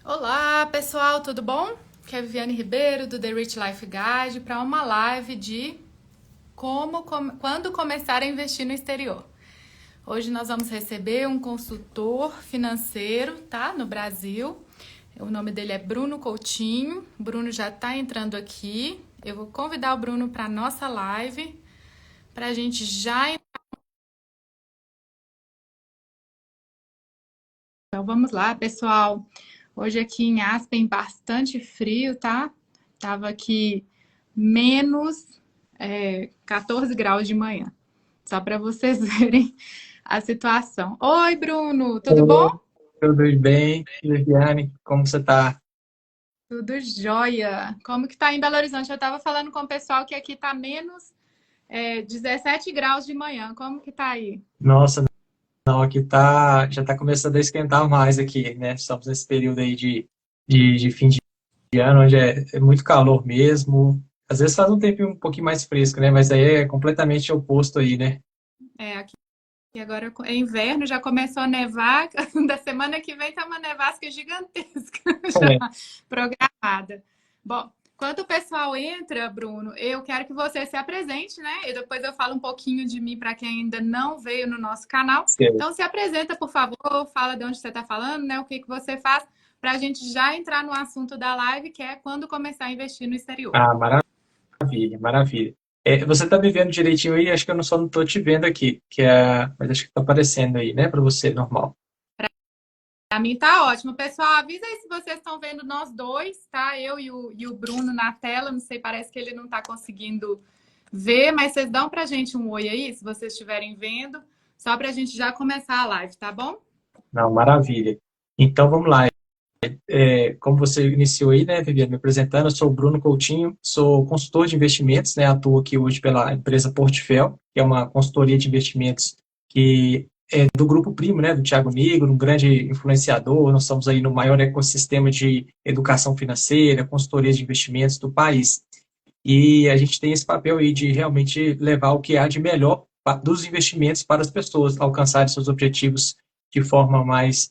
Olá, pessoal, tudo bom? Aqui é a Viviane Ribeiro do The Rich Life Guide para uma live de quando começar a investir no exterior. Hoje nós vamos receber um consultor financeiro, tá? No Brasil. O nome dele é Bruno Coutinho. O Bruno já está entrando aqui. Eu vou convidar o Bruno para nossa live para a gente já. Então vamos lá, pessoal. Hoje aqui em Aspen, bastante frio, tá? Tava aqui menos 14 graus de manhã. Só para vocês verem a situação. Oi, Bruno, tudo bom? Oi, tudo bem? Viviane, como você tá? Tudo jóia. Como que tá em Belo Horizonte? Eu tava falando com o pessoal que aqui tá menos 17 graus de manhã. Como que tá aí? Nossa, não, aqui já tá começando a esquentar mais aqui, né? Estamos nesse período aí de fim de ano, onde é muito calor mesmo. Às vezes faz um tempinho um pouquinho mais fresco, né? Mas aí é completamente oposto aí, né? Aqui agora é inverno, já começou a nevar. Da semana que vem tá uma nevasca gigantesca já É. programada. Bom, enquanto o pessoal entra, Bruno, eu quero que você se apresente, né? E depois eu falo um pouquinho de mim para quem ainda não veio no nosso canal. Sei. Então, se apresenta, por favor, fala de onde você está falando, né? O que você faz, para a gente já entrar no assunto da live, que é quando começar a investir no exterior. Ah, maravilha, maravilha. Você tá me vendo direitinho aí? Acho que eu só não tô te vendo aqui, mas acho que tá aparecendo aí, né? Para você, normal. Para mim tá ótimo. Pessoal, avisa aí se vocês estão vendo nós dois, tá? Eu e o Bruno na tela. Não sei, parece que ele não está conseguindo ver, mas vocês dão pra gente um oi aí, se vocês estiverem vendo, só pra gente já começar a live, tá bom? Não, maravilha. Então vamos lá. Como você iniciou aí, né, Viviane, me apresentando, eu sou o Bruno Coutinho, sou consultor de investimentos, né, atuo aqui hoje pela empresa Portfel, que é uma consultoria de investimentos que é do Grupo Primo, né, do Thiago Nigro, um grande influenciador. Nós estamos aí no maior ecossistema de educação financeira, consultoria de investimentos do país. E a gente tem esse papel aí de realmente levar o que há de melhor dos investimentos para as pessoas alcançarem seus objetivos de forma mais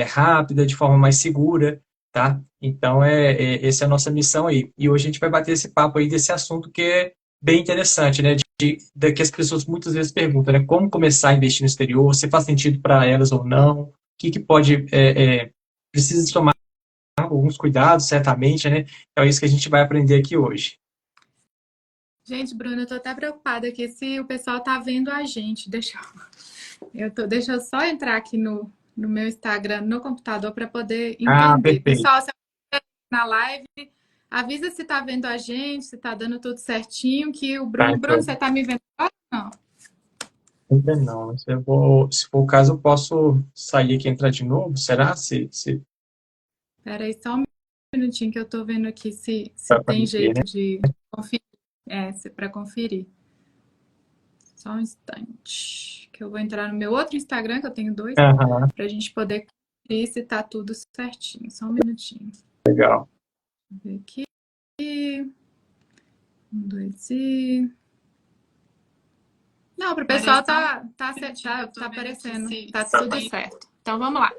rápida, de forma mais segura, tá? Então, essa é a nossa missão aí. E hoje a gente vai bater esse papo aí desse assunto que é bem interessante, né? Que as pessoas muitas vezes perguntam, né? Como começar a investir no exterior? Se faz sentido para elas ou não? O que pode... precisa tomar alguns cuidados, certamente, né? Então, é isso que a gente vai aprender aqui hoje. Gente, Bruno, eu tô até preocupada aqui se o pessoal tá vendo a gente. Deixa eu só entrar aqui no meu Instagram, no computador, para poder Ah, entender. perfeito. Pessoal, se na live, avisa se tá vendo a gente, se tá dando tudo certinho, que o Tá, Bruno, então, você tá me vendo agora? Não. ainda não. Se for o caso, eu posso sair aqui e entrar de novo? Será? Se Espera aí só um minutinho que eu tô vendo aqui se vai tem aparecer, né? jeito de conferir. Para conferir. Só um instante. Que eu vou entrar no meu outro Instagram, que eu tenho dois, Aham, para a gente poder conferir se tá tudo certinho. Só um minutinho. legal. Vou ver aqui. Um, dois e. Não, para o pessoal tá aparecendo. Tá tudo certo. Então vamos lá.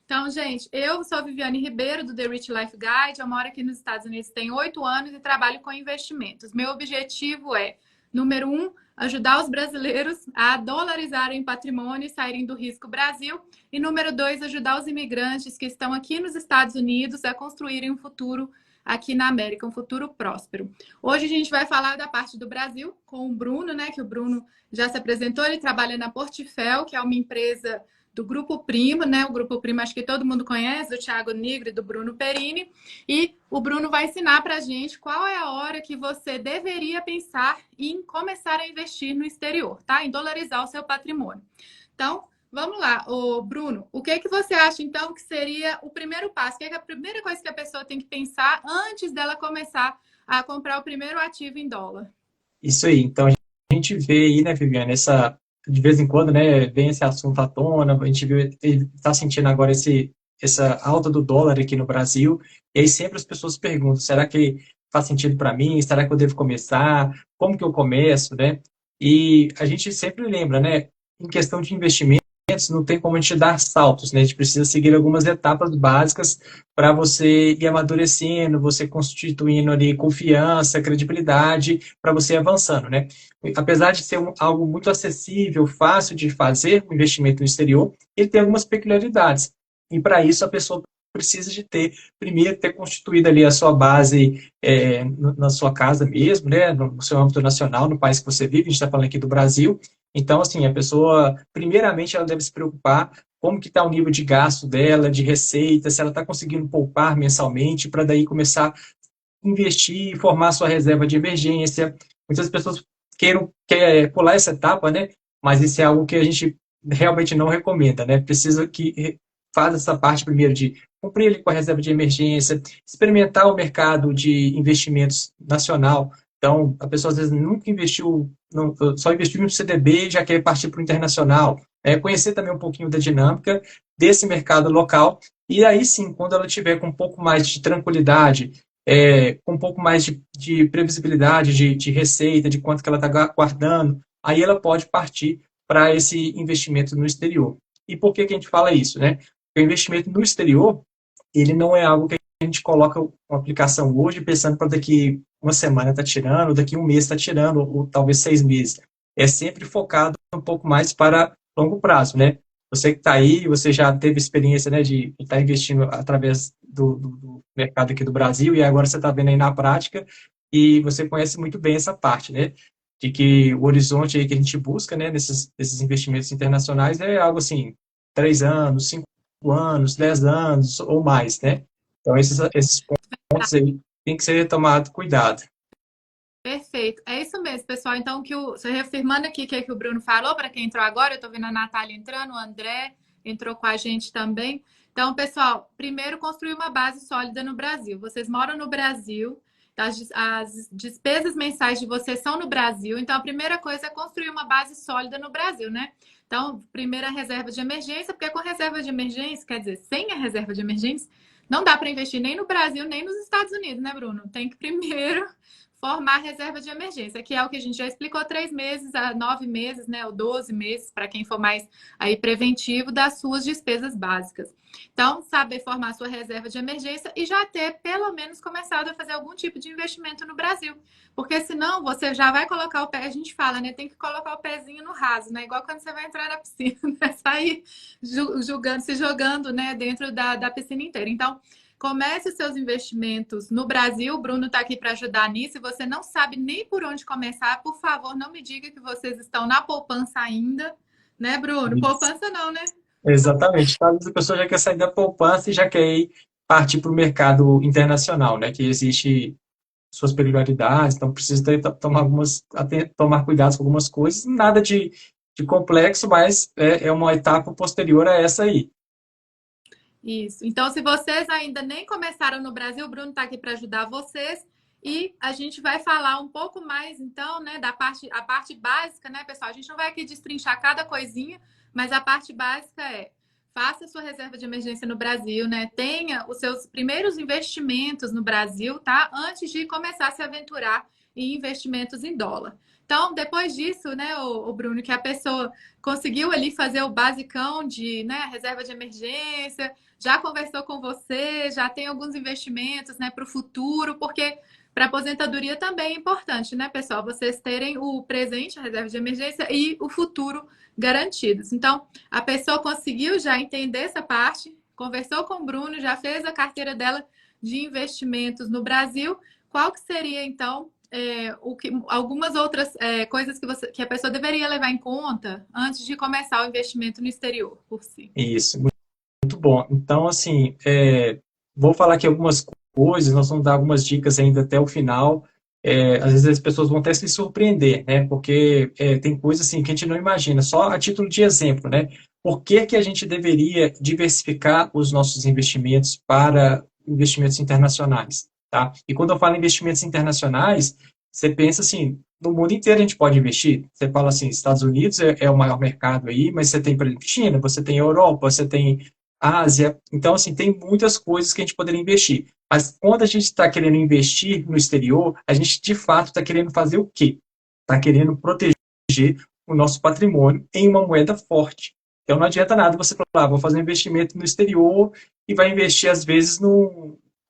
Então, gente, eu sou a Viviane Ribeiro, do The Rich Life Guide. Eu moro aqui nos Estados Unidos tem 8 anos e trabalho com investimentos. Meu objetivo é, número um, ajudar os brasileiros a dolarizarem patrimônio e saírem do risco Brasil. E número dois, ajudar os imigrantes que estão aqui nos Estados Unidos a construírem um futuro aqui na América, um futuro próspero. Hoje a gente vai falar da parte do Brasil com o Bruno, né? Que o Bruno já se apresentou, ele trabalha na Portfel, que é uma empresa do Grupo Primo, né? O Grupo Primo acho que todo mundo conhece, do Thiago Nigro e do Bruno Perini. E o Bruno vai ensinar para a gente qual é a hora que você deveria pensar em começar a investir no exterior, tá? Em dolarizar o seu patrimônio. Então, vamos lá, ô Bruno, o que você acha então que seria o primeiro passo? O que é a primeira coisa que a pessoa tem que pensar antes dela começar a comprar o primeiro ativo em dólar? Isso aí. Então, a gente vê aí, né, Viviane, de vez em quando, né, vem esse assunto à tona, a gente está sentindo agora essa alta do dólar aqui no Brasil, e aí sempre as pessoas perguntam, será que faz sentido para mim? Será que eu devo começar? Como que eu começo, né? E a gente sempre lembra, né, em questão de investimento, não tem como a gente dar saltos, né? A gente precisa seguir algumas etapas básicas para você ir amadurecendo, você constituindo ali confiança, credibilidade, para você ir avançando, né? Apesar de ser algo muito acessível, fácil de fazer, o investimento no exterior, ele tem algumas peculiaridades. E para isso a pessoa precisa de primeiro ter constituído ali a sua base na sua casa mesmo, né? No seu âmbito nacional, no país que você vive, a gente está falando aqui do Brasil. Então, assim, a pessoa, primeiramente, ela deve se preocupar como que está o nível de gasto dela, de receita, se ela está conseguindo poupar mensalmente, para daí começar a investir, formar sua reserva de emergência. Muitas pessoas querem pular essa etapa, né? Mas isso é algo que a gente realmente não recomenda, né? Precisa que faça essa parte primeiro de cumprir ali com a reserva de emergência, experimentar o mercado de investimentos nacional. Então, a pessoa às vezes nunca investiu, só investiu em um CDB e já quer partir para o internacional. Conhecer também um pouquinho da dinâmica desse mercado local. E aí sim, quando ela tiver com um pouco mais de tranquilidade, com um pouco mais de previsibilidade de receita, de quanto que ela está guardando, aí ela pode partir para esse investimento no exterior. E por que a gente fala isso, né? Porque o investimento no exterior, ele não é algo que a gente coloca uma aplicação hoje pensando para daqui uma semana está tirando, daqui um mês está tirando, ou talvez 6 meses. É sempre focado um pouco mais para longo prazo, né? Você que está aí, você já teve experiência, né, de estar investindo através do mercado aqui do Brasil e agora você está vendo aí na prática e você conhece muito bem essa parte, né? De que o horizonte aí que a gente busca, né, nesses investimentos internacionais é algo assim, 3 anos, 5 anos, 10 anos ou mais, né? Então, esses pontos aí tem que ser tomado cuidado. Perfeito. É isso mesmo, pessoal. Então, só reafirmando aqui o que o Bruno falou, para quem entrou agora, eu estou vendo a Natália entrando, o André entrou com a gente também. Então, pessoal, primeiro construir uma base sólida no Brasil. Vocês moram no Brasil, as despesas mensais de vocês são no Brasil, então a primeira coisa é construir uma base sólida no Brasil, né? Então, primeira reserva de emergência, porque com reserva de emergência, quer dizer, sem a reserva de emergência, não dá para investir nem no Brasil, nem nos Estados Unidos, né, Bruno? Tem que primeiro formar reserva de emergência, que é o que a gente já explicou, 3 meses a 9 meses, né, ou 12 meses, para quem for mais aí preventivo, das suas despesas básicas. Então, saber formar sua reserva de emergência e já ter, pelo menos, começado a fazer algum tipo de investimento no Brasil. Porque senão você já vai colocar o pé, a gente fala, né? Tem que colocar o pezinho no raso, né? Igual quando você vai entrar na piscina, né? Sair se jogando, né? Dentro da piscina inteira. Então, comece os seus investimentos no Brasil. O Bruno está aqui para ajudar nisso. Se você não sabe nem por onde começar, por favor, não me diga que vocês estão na poupança ainda, né, Bruno? Isso. Poupança não, né? Exatamente. Às vezes a pessoa já quer sair da poupança e já quer ir partir para o mercado internacional, né? Que existe suas peculiaridades, então precisa tomar cuidados com algumas coisas. Nada de complexo, mas é uma etapa posterior a essa aí. Isso. Então, se vocês ainda nem começaram no Brasil, o Bruno está aqui para ajudar vocês. E a gente vai falar um pouco mais, então, né, a parte básica, né, pessoal? A gente não vai aqui destrinchar cada coisinha, mas a parte básica é: faça sua reserva de emergência no Brasil, né? Tenha os seus primeiros investimentos no Brasil, tá? Antes de começar a se aventurar em investimentos em dólar. Então, depois disso, né, o Bruno, que a pessoa conseguiu ali fazer o basicão de, né, reserva de emergência, já conversou com você, já tem alguns investimentos, né, para o futuro, porque para aposentadoria também é importante, né, pessoal? Vocês terem o presente, a reserva de emergência, e o futuro garantidos. Então, a pessoa conseguiu já entender essa parte, conversou com o Bruno, já fez a carteira dela de investimentos no Brasil. Qual que seria, então, algumas outras coisas que a pessoa deveria levar em conta antes de começar o investimento no exterior, por si? Isso, muito bom. Então, assim, vou falar aqui algumas coisas, nós vamos dar algumas dicas ainda até o final. Às vezes as pessoas vão até se surpreender, né? Porque tem coisas assim que a gente não imagina. Só a título de exemplo, né? Por que que a gente deveria diversificar os nossos investimentos para investimentos internacionais, tá? E quando eu falo em investimentos internacionais, você pensa assim, no mundo inteiro a gente pode investir. Você fala assim, Estados Unidos é o maior mercado aí, mas você tem, por exemplo, China, você tem Europa, você tem Ásia. Então, assim, tem muitas coisas que a gente poderia investir. Mas quando a gente está querendo investir no exterior, a gente, de fato, está querendo fazer o quê? Está querendo proteger o nosso patrimônio em uma moeda forte. Então não adianta nada você falar, vou fazer um investimento no exterior e vai investir às vezes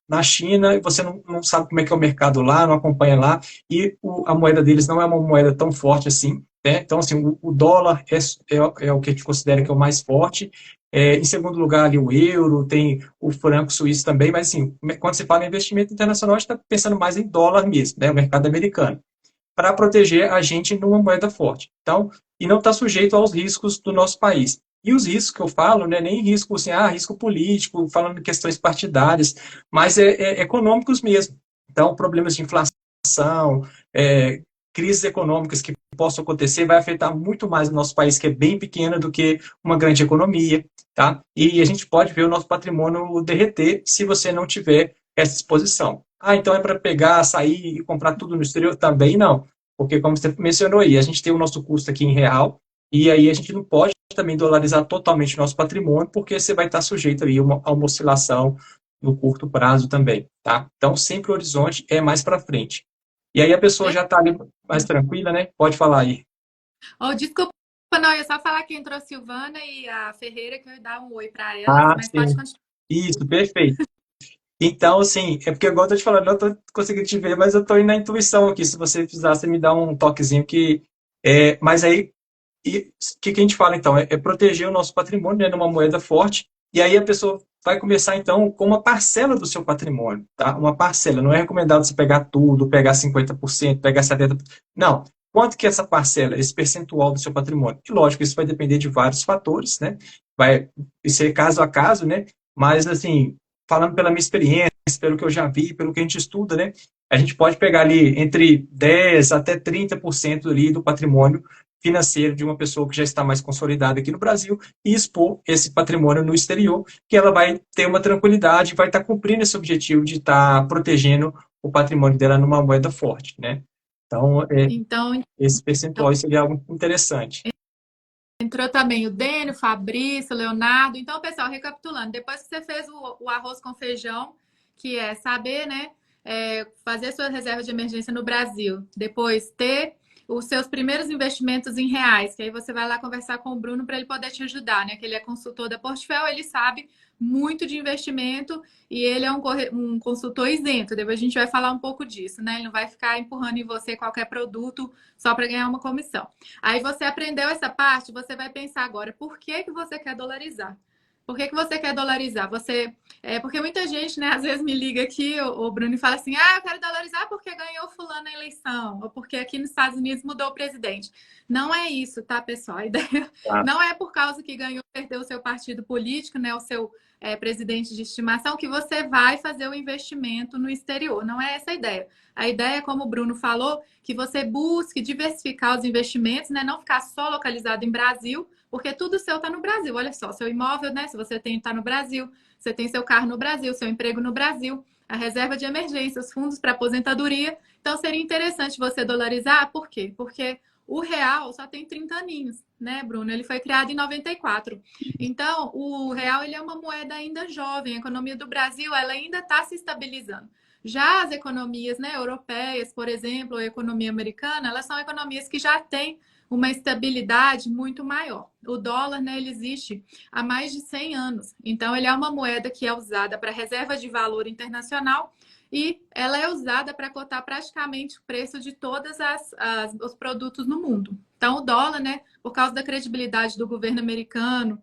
na China e você não sabe como é que é o mercado lá, não acompanha lá, e a moeda deles não é uma moeda tão forte assim, né? Então, assim, o dólar é o que a gente considera que é o mais forte. Em segundo lugar, ali, o euro, tem o franco suíço também, mas, assim, quando você fala em investimento internacional, a gente está pensando mais em dólar mesmo, né? O mercado americano, para proteger a gente numa moeda forte. Então, e não está sujeito aos riscos do nosso país. E os riscos que eu falo, né, nem risco assim, risco político, falando de questões partidárias, mas econômicos mesmo. Então, problemas de inflação, crises econômicas que possam acontecer, vai afetar muito mais o nosso país, que é bem pequeno, do que uma grande economia, tá? E a gente pode ver o nosso patrimônio derreter se você não tiver essa exposição. Então é para pegar, sair e comprar tudo no exterior? Também não, porque como você mencionou aí, a gente tem o nosso custo aqui em real, e aí a gente não pode também dolarizar totalmente o nosso patrimônio, porque você vai estar sujeito aí a uma oscilação no curto prazo também, tá? Então sempre o horizonte é mais para frente. E aí a pessoa já está ali mais tranquila, né? Pode falar aí. Desculpa, não, eu ia só falar que entrou a Silvana e a Ferreira, que eu ia dar um oi para elas, mas Sim. pode continuar. Isso, perfeito. Então, assim, é porque agora eu tô te falando, não estou conseguindo te ver, mas eu estou indo na intuição aqui. Se você precisar, você me dá um toquezinho que. Mas aí, o que a gente fala então? É proteger o nosso patrimônio, né, numa moeda forte, e aí a pessoa vai começar então com uma parcela do seu patrimônio, tá? Uma parcela. Não é recomendado você pegar tudo, pegar 50%, pegar 70%. Não. Quanto que é essa parcela, esse percentual do seu patrimônio? E lógico, isso vai depender de vários fatores, né? Vai ser caso a caso, né? Mas, assim, falando pela minha experiência, pelo que eu já vi, pelo que a gente estuda, né? A gente pode pegar ali entre 10 até 30% ali do patrimônio financeiro de uma pessoa que já está mais consolidada aqui no Brasil e expor esse patrimônio no exterior, que ela vai ter uma tranquilidade, vai estar cumprindo esse objetivo de estar protegendo o patrimônio dela numa moeda forte, né? Então, esse percentual seria algo interessante. Entrou também o Dênio, o Fabrício, o Leonardo. Então, pessoal, recapitulando, depois que você fez o arroz com feijão, que é saber, né, fazer sua reserva de emergência no Brasil, depois ter os seus primeiros investimentos em reais, que aí você vai lá conversar com o Bruno para ele poder te ajudar, né, que ele é consultor da Portfel, ele sabe muito de investimento e ele é um consultor isento. Depois a gente vai falar um pouco disso, né? Ele não vai ficar empurrando em você qualquer produto só para ganhar uma comissão. Aí você aprendeu essa parte, você vai pensar agora, por que você quer dolarizar? Por que você quer dolarizar? Porque muita gente, né, às vezes me liga aqui, o Bruno, e fala assim: eu quero dolarizar porque ganhou fulano na eleição, ou porque aqui nos Estados Unidos mudou o presidente. Não é isso, tá, pessoal? A ideia não é por causa que ganhou, perdeu o seu partido político, né, o seu presidente de estimação, que você vai fazer o investimento no exterior. Não é essa a ideia. A ideia, como o Bruno falou, que você busque diversificar os investimentos, né? Não ficar só localizado em Brasil, porque tudo seu está no Brasil. Olha só, seu imóvel, né? Se você tem, está no Brasil, você tem seu carro no Brasil, seu emprego no Brasil, a reserva de emergência, os fundos para aposentadoria. Então, seria interessante você dolarizar. Por quê? Porque o real só tem 30 aninhos, né, Bruno? Ele foi criado em 94. Então, o real ele é uma moeda ainda jovem. A economia do Brasil ela ainda está se estabilizando. Já as economias, né, europeias, por exemplo, ou a economia americana, elas são economias que já têm uma estabilidade muito maior. O dólar, né, ele existe há mais de 100 anos. Então, ele é uma moeda que é usada para reserva de valor internacional e ela é usada para cotar praticamente o preço de todos os produtos no mundo. Então, o dólar, né, por causa da credibilidade do governo americano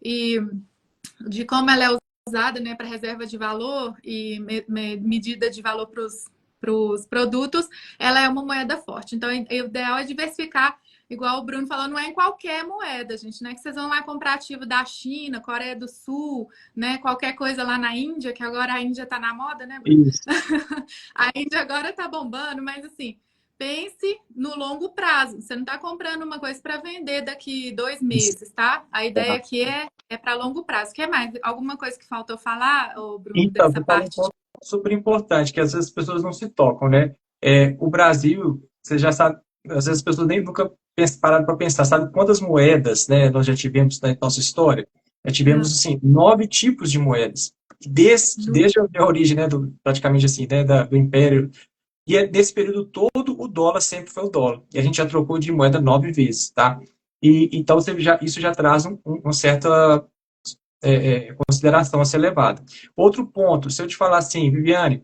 e de como ela é usada, né, para reserva de valor e medida de valor para os produtos, ela é uma moeda forte. Então, o ideal é diversificar, igual o Bruno falou, não é em qualquer moeda, gente, né? Que vocês vão lá comprar ativo da China, Coreia do Sul, né? Qualquer coisa lá na Índia, que agora a Índia está na moda, né, Bruno? Isso. A Índia agora está bombando, mas assim, pense no longo prazo. Você não está comprando uma coisa para vender daqui 2 meses, tá? A ideia aqui é para longo prazo. Quer mais? Alguma coisa que faltou falar, Bruno, Então, dessa você fala um parte? ponto super importante, que às vezes as pessoas não se tocam, né? O Brasil, você já sabe, às vezes as pessoas nem nunca pararam para pensar, sabe quantas moedas, né, nós já tivemos na nossa história? Já tivemos, assim, 9 tipos de moedas. Desde a origem, né, praticamente assim, né, do Império. E nesse período todo, o dólar sempre foi o dólar. E a gente já trocou de moeda 9 vezes, tá? e então isso já traz uma certa consideração a ser levada. Outro ponto, se eu te falar assim, Viviane,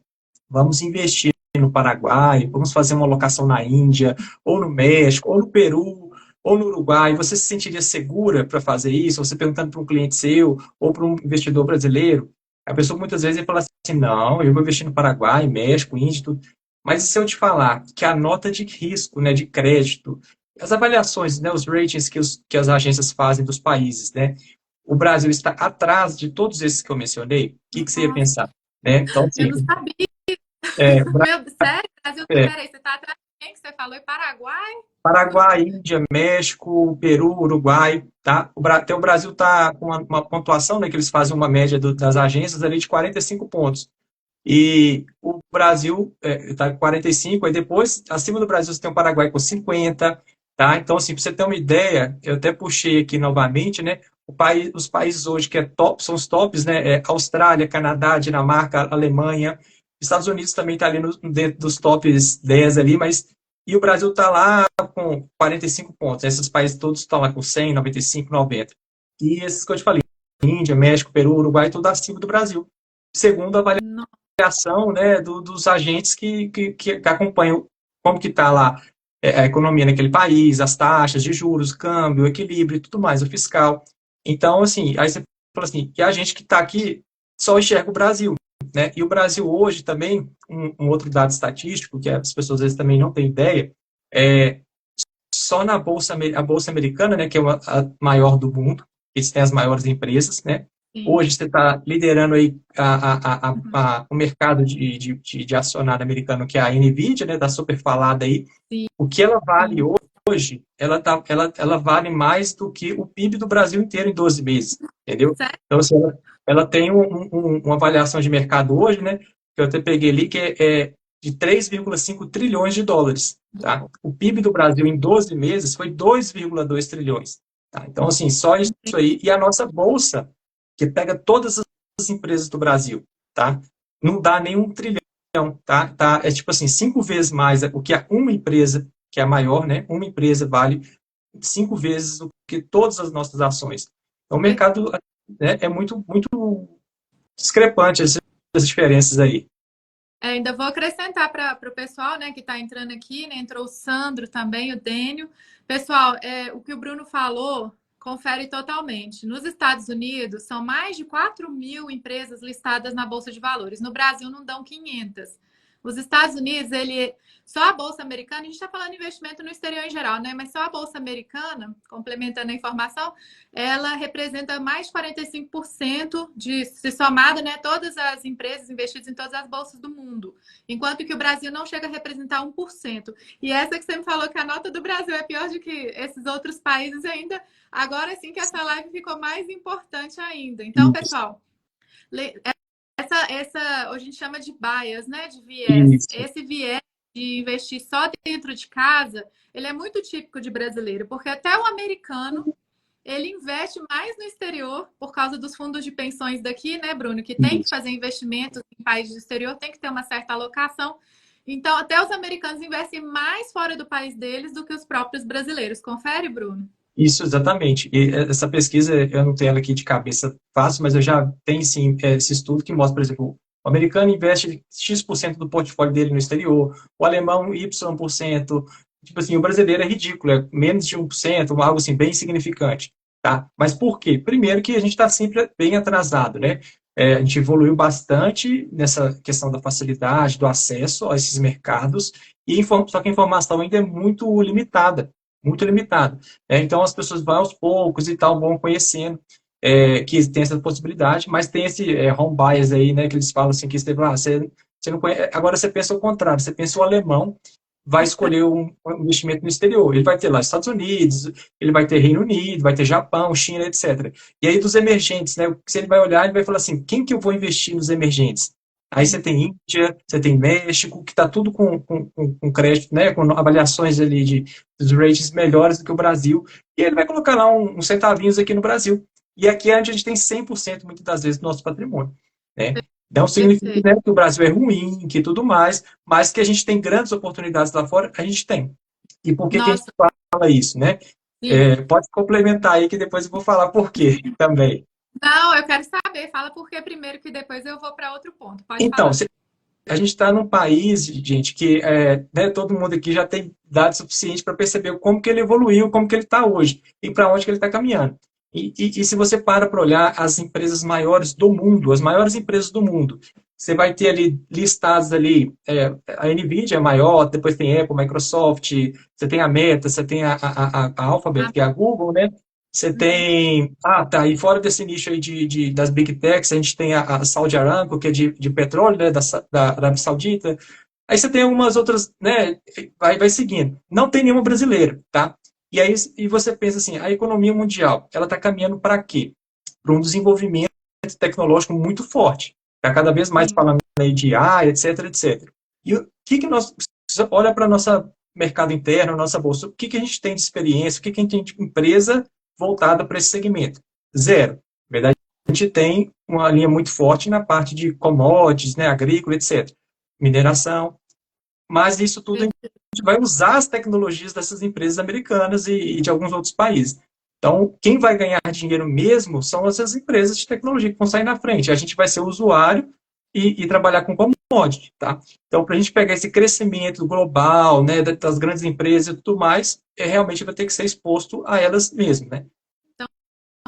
vamos investir no Paraguai, vamos fazer uma locação na Índia, ou no México, ou no Peru, ou no Uruguai, você se sentiria segura para fazer isso? Você perguntando para um cliente seu, ou para um investidor brasileiro, a pessoa muitas vezes vai falar assim, não, eu vou investir no Paraguai, México, Índia, tudo. Mas e se eu te falar que a nota de risco, né, de crédito, as avaliações, né, os ratings que as agências fazem dos países, né, o Brasil está atrás de todos esses que eu mencionei, o que você ia Nossa, pensar? Né? Então, eu assim, não sabia. é, Meu, sério? Brasil, é, peraí, você tá atrás de quem que você falou? E Paraguai? Paraguai, Índia, México, Peru, Uruguai, tá? Até o Brasil está com uma pontuação, né, que eles fazem uma média das agências ali de 45 pontos. E o Brasil está com 45, aí depois, acima do Brasil, você tem o Paraguai com 50, tá? Então, assim, para você ter uma ideia, eu até puxei aqui novamente, né? Os países hoje que são os tops, né? Austrália, Canadá, Dinamarca, Alemanha, Estados Unidos também está ali dentro dos tops 10 ali, mas e o Brasil está lá com 45 pontos. Esses países todos estão lá com 100, 95, 90. E esses que eu te falei, Índia, México, Peru, Uruguai, tudo acima do Brasil. Segundo a Não. avaliação, né, dos agentes que acompanham como que está lá a economia naquele país, as taxas de juros, câmbio, equilíbrio e tudo mais, o fiscal. Então, assim, aí você fala assim, e a gente que está aqui só enxerga o Brasil, né? E o Brasil hoje também, um outro dado estatístico, que as pessoas às vezes também não têm ideia, é só na a Bolsa Americana, né, que é a maior do mundo, eles têm as maiores empresas, né? Sim. Hoje você está liderando aí o mercado de acionário americano, que é a NVIDIA, né, da super falada aí. Sim. O que ela vale Sim. hoje, ela vale mais do que o PIB do Brasil inteiro em 12 meses, entendeu? Sério? Então, assim, ela tem uma avaliação de mercado hoje, né, que eu até peguei ali, que é de 3,5 trilhões de dólares. Tá? O PIB do Brasil em 12 meses foi 2,2 trilhões. Tá? Então, assim, só isso aí. E a nossa bolsa, que pega todas as empresas do Brasil, tá? Não dá nem 1 trilhão. Tá? É tipo assim, 5 vezes mais o que uma empresa, que é a maior, né? Uma empresa vale 5 vezes do que todas as nossas ações. Então, o mercado, né, é muito, muito discrepante essas diferenças aí. Ainda vou acrescentar para o pessoal, né, que está entrando aqui, né? Entrou o Sandro também, o Dênio. Pessoal, o que o Bruno falou, confere totalmente. Nos Estados Unidos, são mais de 4.000 empresas listadas na Bolsa de Valores. No Brasil, não dão 500. Os Estados Unidos, só a Bolsa Americana, a gente está falando de investimento no exterior em geral, né? Mas só a Bolsa Americana, complementando a informação, ela representa mais de 45% se somada, né, todas as empresas investidas em todas as bolsas do mundo. Enquanto que o Brasil não chega a representar 1%. E essa que você me falou que a nota do Brasil é pior do que esses outros países ainda, agora sim que essa live ficou mais importante ainda. Então, pessoal, essa a gente chama de bias, né? De viés. Isso. Esse viés de investir só dentro de casa, ele é muito típico de brasileiro, porque até o americano ele investe mais no exterior por causa dos fundos de pensões daqui, né, Bruno? Que tem que fazer investimentos em países do exterior, tem que ter uma certa alocação. Então, até os americanos investem mais fora do país deles do que os próprios brasileiros. Confere, Bruno? Isso, exatamente. E essa pesquisa, eu não tenho ela aqui de cabeça fácil, mas eu já tenho, sim, esse estudo que mostra, por exemplo, o americano investe X% do portfólio dele no exterior, o alemão Y%, tipo assim, o brasileiro é ridículo, é menos de 1%, algo assim, bem insignificante, tá? Mas por quê? Primeiro que a gente está sempre bem atrasado, né? A gente evoluiu bastante nessa questão da facilidade, do acesso a esses mercados, só que a informação ainda é muito limitada, muito limitada. Então, as pessoas vão aos poucos e tal, vão conhecendo que tem essa possibilidade, mas tem esse home bias aí, né, que eles falam assim, que você não conhece, agora você pensa o contrário, você pensa o alemão vai escolher um investimento no exterior, ele vai ter lá Estados Unidos, ele vai ter Reino Unido, vai ter Japão, China, etc. E aí dos emergentes, né, se ele vai olhar, ele vai falar assim, quem que eu vou investir nos emergentes? Aí você tem Índia, você tem México, que está tudo com crédito, né, com avaliações ali dos ratings melhores do que o Brasil, e ele vai colocar lá uns centavinhos aqui no Brasil. E aqui é onde a gente tem 100% muitas das vezes do nosso patrimônio. Né? Não significa, né, que o Brasil é ruim, que tudo mais, mas que a gente tem grandes oportunidades lá fora, a gente tem. E por que a gente fala isso? Né? Pode complementar aí que depois eu vou falar por quê também. Não, eu quero saber. Fala por quê primeiro, que depois eu vou para outro ponto. Pode Então, falar. a gente está num país, gente, que né, todo mundo aqui já tem dados suficientes para perceber como que ele evoluiu, como que ele está hoje e para onde que ele está caminhando. E se você para olhar as empresas maiores do mundo, as maiores empresas do mundo, você vai ter ali listados ali, a NVIDIA é maior, depois tem Apple, Microsoft, você tem a Meta, você tem a Alphabet, que é a Google, né? Você tem. Ah, tá. E fora desse nicho aí das Big Techs, a gente tem a Saudi Aramco, que é de petróleo, né? Da Arábia Saudita. Aí você tem algumas outras, né? Vai seguindo. Não tem nenhuma brasileira, tá? E aí e você pensa assim, a economia mundial, ela está caminhando para quê? Para um desenvolvimento tecnológico muito forte. Está cada vez mais falando aí de AI, etc, etc. E o que nós. Você olha para o nosso mercado interno, nossa bolsa, o que a gente tem de experiência, o que a gente tem de empresa voltada para esse segmento? Zero. Na verdade, a gente tem uma linha muito forte na parte de commodities, né, agrícola, etc. Mineração. Mas isso tudo a gente vai usar as tecnologias dessas empresas americanas e de alguns outros países. Então, quem vai ganhar dinheiro mesmo são essas empresas de tecnologia que vão sair na frente. A gente vai ser o usuário e trabalhar com commodity, tá? Então, para a gente pegar esse crescimento global, né, das grandes empresas e tudo mais, realmente vai ter que ser exposto a elas mesmas, né? Então,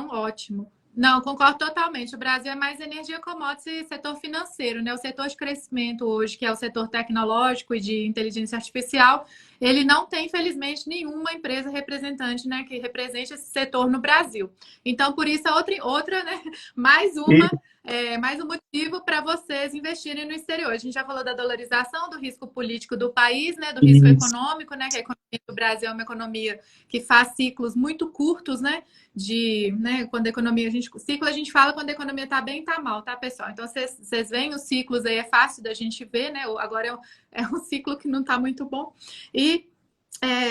ótimo. Não, concordo totalmente. O Brasil é mais energia, commodities e setor financeiro, né? O setor de crescimento hoje, que é o setor tecnológico e de inteligência artificial, ele não tem, infelizmente, nenhuma empresa representante, né, que represente esse setor no Brasil. Então, por isso, outra, né, mais um motivo para vocês investirem no exterior. A gente já falou da dolarização, do risco político do país, né, do risco econômico, né, que a economia do Brasil é uma economia que faz ciclos muito curtos, né, né, quando a economia, ciclo a gente fala quando a economia está bem, está mal, tá, pessoal? Então, vocês veem os ciclos aí, é fácil da gente ver, né, agora é um ciclo que não está muito bom. E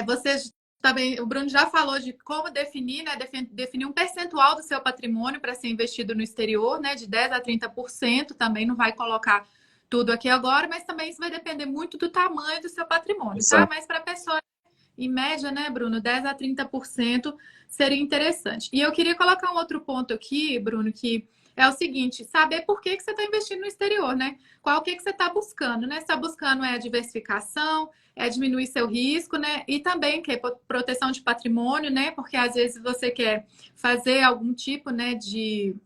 vocês também, o Bruno já falou de como definir, né, definir um percentual do seu patrimônio para ser investido no exterior, né, de 10% a 30%, também não vai colocar tudo aqui agora, mas também isso vai depender muito do tamanho do seu patrimônio, tá? Mas para a pessoa, em média, né, Bruno, 10% a 30% seria interessante. E eu queria colocar um outro ponto aqui, Bruno, que é o seguinte, saber por que você está investindo no exterior, né? Qual que você está buscando, né? Você está buscando a diversificação, diminuir seu risco, né? E também que é proteção de patrimônio, né? Porque às vezes você quer fazer algum tipo, né, de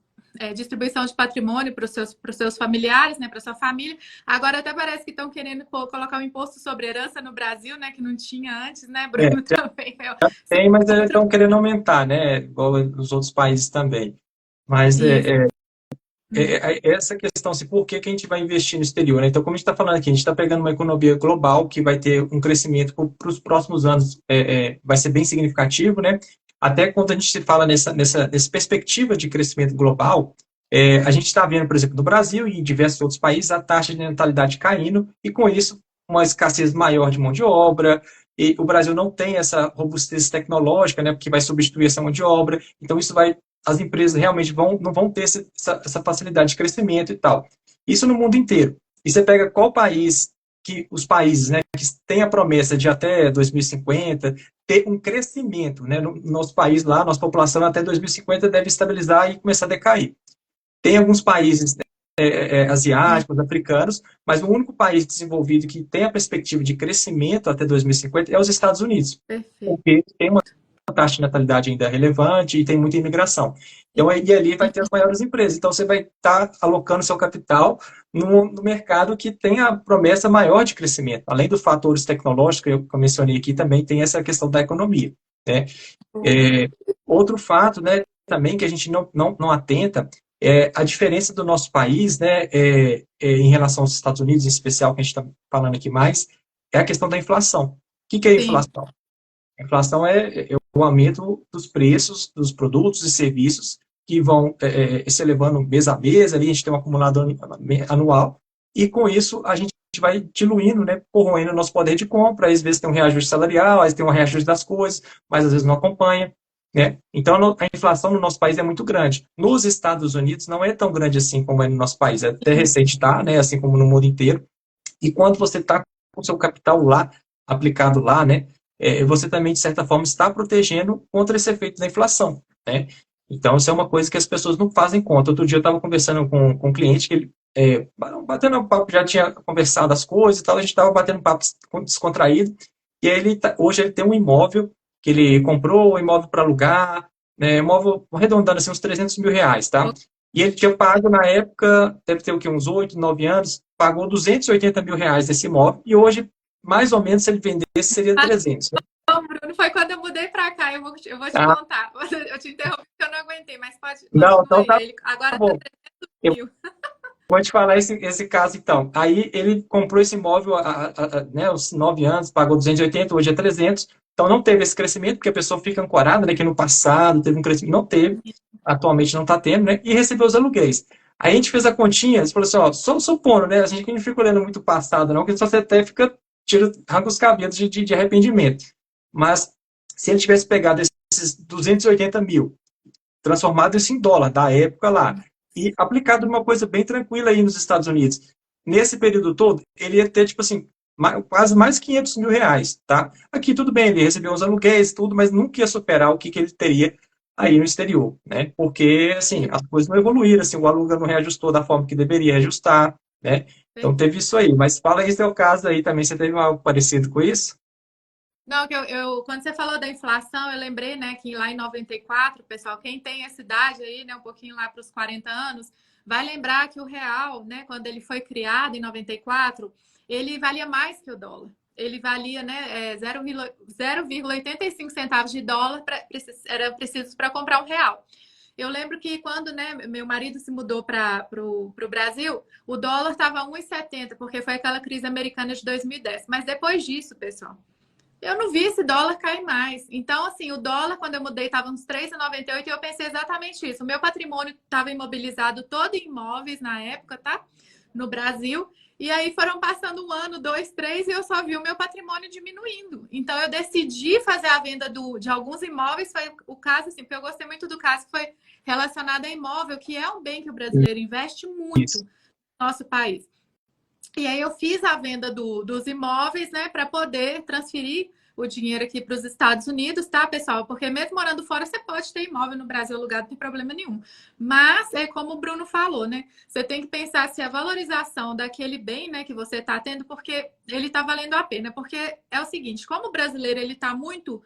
distribuição de patrimônio para os seus familiares, né, para sua família. Agora até parece que estão querendo colocar um imposto sobre herança no Brasil, né, que não tinha antes, né, Bruno? Também. Tem, mas eles estão querendo aumentar, né, igual os outros países também. Mas essa questão, assim, por que a gente vai investir no exterior, né? Então, como a gente está falando aqui, a gente está pegando uma economia global que vai ter um crescimento para os próximos anos, vai ser bem significativo, né? Até quando a gente se fala nessa perspectiva de crescimento global, a gente está vendo, por exemplo, no Brasil e em diversos outros países, a taxa de natalidade caindo, e com isso, uma escassez maior de mão de obra, e o Brasil não tem essa robustez tecnológica, né, porque vai substituir essa mão de obra, então isso vai, as empresas realmente não vão ter essa facilidade de crescimento e tal. Isso no mundo inteiro. E você pega qual país, os países, né, que têm a promessa de até 2050 ter um crescimento, né, no nosso país lá, nossa população até 2050 deve estabilizar e começar a decair. Tem alguns países asiáticos, africanos, mas o único país desenvolvido que tem a perspectiva de crescimento até 2050 é os Estados Unidos. Perfeito. Porque tem uma taxa de natalidade ainda relevante e tem muita imigração. Então, e ali vai ter as maiores empresas. Então, você vai estar alocando seu capital no mercado que tem a promessa maior de crescimento. Além dos fatores tecnológicos que eu mencionei aqui, também tem essa questão da economia, né? Outro fato, né, também que a gente não atenta é a diferença do nosso país, né, em relação aos Estados Unidos, em especial, que a gente está falando aqui mais, é a questão da inflação. O que é a inflação? A inflação é o aumento dos preços dos produtos e serviços que vão se elevando mês a mês, ali a gente tem um acumulado anual, e com isso a gente vai diluindo, né, corroendo o nosso poder de compra, às vezes tem um reajuste salarial, às vezes tem um reajuste das coisas, mas às vezes não acompanha, né? Então a inflação no nosso país é muito grande. Nos Estados Unidos não é tão grande assim como é no nosso país, é até recente, tá, né, assim como no mundo inteiro, e quando você está com o seu capital lá, aplicado lá, né, você também, de certa forma, está protegendo contra esse efeito da inflação, né? Então, isso é uma coisa que as pessoas não fazem conta. Outro dia eu estava conversando com um cliente que ele, batendo um papo, já tinha conversado as coisas e tal, a gente estava batendo um papo descontraído, e aí hoje ele tem um imóvel que ele comprou, um imóvel para alugar, né, um imóvel arredondando assim, uns 300 mil reais, tá? E ele tinha pago na época, deve ter o quê, uns 8, 9 anos, pagou 280 mil reais desse imóvel, e hoje, mais ou menos, se ele vendesse, seria 300, né? Não, Bruno, foi quando eu mudei para cá, eu vou te Ah, contar. Eu te interrompi porque eu não aguentei, mas pode, não, continua então aí. tá Ele agora tá bom. 300 Eu mil. vou te falar esse caso, então. Aí ele comprou esse imóvel né, aos 9 anos, pagou 280, hoje é 300. Então não teve esse crescimento, porque a pessoa fica ancorada, né, que no passado teve um crescimento. Não teve, atualmente não está tendo, né? E recebeu os aluguéis. Aí a gente fez a continha, você falou assim, ó, só supondo, né? A gente não fica olhando muito o passado, não, porque só você até fica, arranca os cabelos de arrependimento. Mas se ele tivesse pegado esses 280 mil, transformado isso em dólar, da época lá, e aplicado numa coisa bem tranquila aí nos Estados Unidos. Nesse período todo, ele ia ter, tipo assim, quase mais 500 mil reais, tá? Aqui tudo bem, ele recebeu os aluguéis, tudo, mas nunca ia superar o que ele teria aí no exterior, né? Porque, assim, as coisas não evoluíram, assim, o aluguel não reajustou da forma que deveria reajustar, né? Então teve isso aí. Mas fala aí seu caso aí também, você teve algo parecido com isso? Não, que quando você falou da inflação, eu lembrei, né, que lá em 94, pessoal, quem tem essa idade aí, né, um pouquinho lá para os 40 anos, vai lembrar que o real, né, quando ele foi criado em 94, ele valia mais que o dólar. Ele valia, né, 0,85 centavos de dólar, era preciso para comprar um real. Eu lembro que quando, né, meu marido se mudou para o Brasil, o dólar estava 1,70, porque foi aquela crise americana de 2010. Mas depois disso, pessoal, eu não vi esse dólar cair mais. Então, assim, o dólar, quando eu mudei, estava uns 3,98 e eu pensei exatamente isso. O meu patrimônio estava imobilizado todo em imóveis na época, tá? No Brasil. E aí foram passando um ano, dois, três, e eu só vi o meu patrimônio diminuindo. Então, eu decidi fazer a venda de alguns imóveis. Foi o caso, assim, porque eu gostei muito do caso que foi relacionado a imóvel, que é um bem que o brasileiro investe muito Isso. no nosso país. E aí eu fiz a venda dos imóveis, né, para poder transferir o dinheiro aqui para os Estados Unidos, tá, pessoal? Porque mesmo morando fora, você pode ter imóvel no Brasil alugado, não tem problema nenhum. Mas é como o Bruno falou, né? Você tem que pensar se a valorização daquele bem, né, que você está tendo, porque ele está valendo a pena. Porque é o seguinte, como o brasileiro ele está muito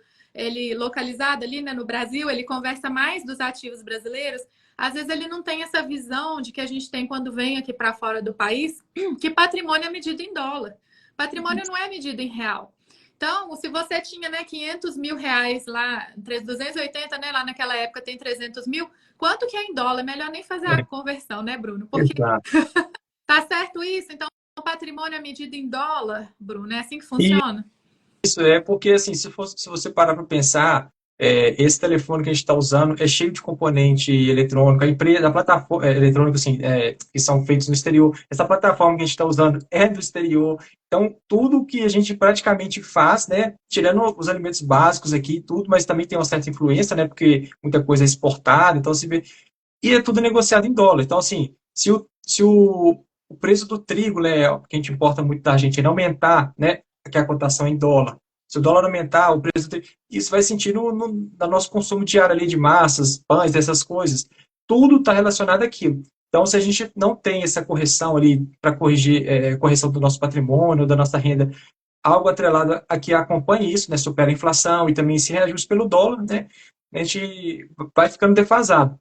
localizado ali, né, no Brasil, ele conversa mais dos ativos brasileiros. Às vezes ele não tem essa visão de que a gente tem quando vem aqui para fora do país, que patrimônio é medido em dólar. Patrimônio não é medido em real. Então, se você tinha, né, 500 mil reais lá, 280, né, lá naquela época tem 300 mil, quanto que é em dólar? Melhor nem fazer a conversão, né, Bruno? Porque Exato. tá certo isso? Então, o patrimônio é medido em dólar, Bruno? É assim que E funciona? isso é porque, assim, se você parar para pensar, esse telefone que a gente está usando é cheio de componente eletrônico, a empresa, a plataforma eletrônica, assim, que são feitos no exterior, essa plataforma que a gente está usando é do exterior, então tudo que a gente praticamente faz, né, tirando os alimentos básicos aqui, tudo, mas também tem uma certa influência, né, porque muita coisa é exportada, então se vê, e é tudo negociado em dólar, então, assim, se o preço do trigo, né, que a gente importa muito da Argentina, aumentar, né, que a cotação é em dólar. Se o dólar aumentar, o preço isso vai sentir no nosso consumo diário ali de massas, pães, dessas coisas. Tudo está relacionado àquilo. Então, se a gente não tem essa correção ali para corrigir correção do nosso patrimônio, da nossa renda, algo atrelado a que acompanhe isso, né, supera a inflação e também se reajuste pelo dólar, né, a gente vai ficando defasado.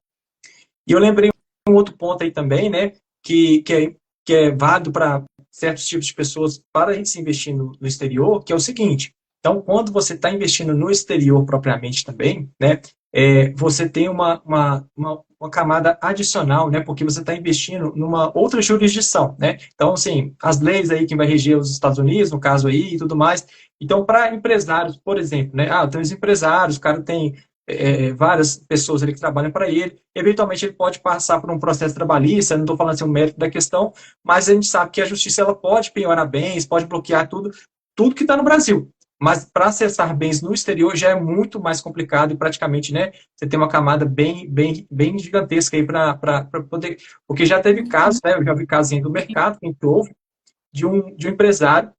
E eu lembrei um outro ponto aí também, né, que é válido para certos tipos de pessoas para a gente se investir no exterior, que é o seguinte. Então, quando você está investindo no exterior propriamente também, né, você tem uma camada adicional, né, porque você está investindo numa outra jurisdição, né. Então, assim, as leis aí que vai reger os Estados Unidos, no caso aí, e tudo mais. Então, para empresários, por exemplo, né, tem os empresários, o cara tem várias pessoas ali que trabalham para ele, eventualmente ele pode passar por um processo trabalhista, não estou falando assim o mérito da questão, mas a gente sabe que a justiça ela pode penhorar bens, pode bloquear tudo que está no Brasil. Mas para acessar bens no exterior já é muito mais complicado e praticamente, né, você tem uma camada bem, bem, bem gigantesca aí para poder. Porque já teve casos, né, eu já vi casos do mercado que a gente ouve, de um empresário,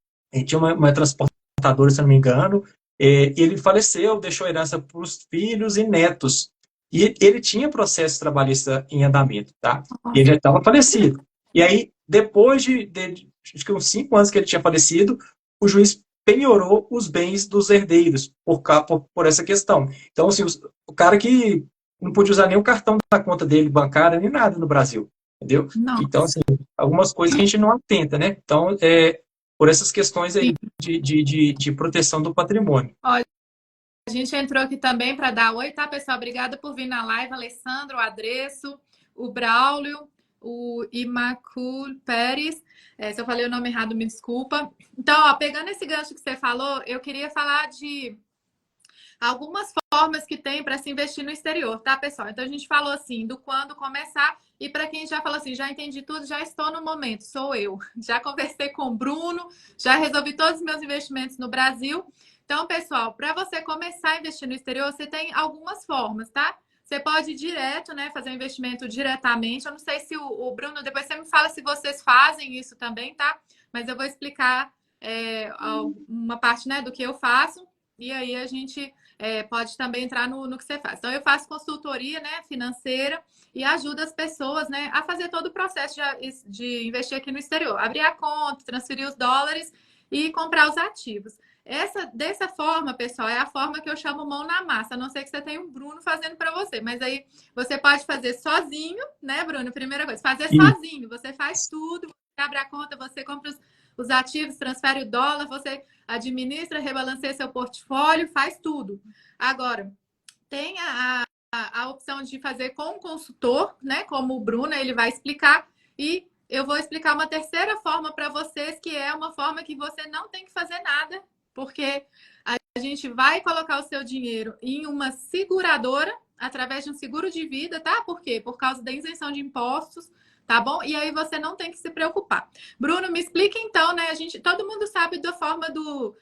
tinha uma transportadora, se não me engano, ele faleceu, deixou herança para os filhos e netos. E ele tinha processo trabalhista em andamento, tá? E ele já estava falecido. E aí, depois de acho que uns 5 anos que ele tinha falecido, o juiz penhorou os bens dos herdeiros por essa questão. Então, assim, o cara que não podia usar nem o cartão da conta dele bancária, nem nada no Brasil, entendeu? Nossa. Então, assim, algumas coisas que a gente não atenta, né? Então, por essas questões aí de proteção do patrimônio. Olha, a gente entrou aqui também para dar oi, tá, pessoal? Obrigada por vir na live. Alessandro, o Adresso, o Braulio, o Imacul Pérez. Se eu falei o nome errado, me desculpa. Então, ó, pegando esse gancho que você falou, eu queria falar de algumas formas que tem para se investir no exterior, tá, pessoal? Então, a gente falou assim, do quando começar. E para quem já falou assim, já entendi tudo, já estou no momento, sou eu. Já conversei com o Bruno, já resolvi todos os meus investimentos no Brasil. Então, pessoal, para você começar a investir no exterior, você tem algumas formas, tá? Você pode ir direto, né? Fazer um investimento diretamente. Eu não sei se o Bruno, depois você me fala se vocês fazem isso também, tá? Mas eu vou explicar uma parte, né, do que eu faço. E aí a gente pode também entrar no que você faz. Então, eu faço consultoria, né, financeira e ajudo as pessoas, né, a fazer todo o processo de investir aqui no exterior. Abrir a conta, transferir os dólares e comprar os ativos. Dessa forma, pessoal, é a forma que eu chamo mão na massa. A não ser que você tenha um Bruno fazendo para você. Mas aí você pode fazer sozinho, né, Bruno? Primeira coisa, fazer sozinho. Você faz tudo, você abre a conta, você compra os ativos, transfere o dólar, você administra, rebalanceia seu portfólio, faz tudo. Agora, tem a opção de fazer com um consultor, né? Como o Bruno, ele vai explicar. E eu vou explicar uma terceira forma para vocês, que é uma forma que você não tem que fazer nada, porque a gente vai colocar o seu dinheiro em uma seguradora, através de um seguro de vida, tá? Por quê? Por causa da isenção de impostos, tá bom? E aí você não tem que se preocupar. Bruno, me explica então, né? Todo mundo sabe da forma do...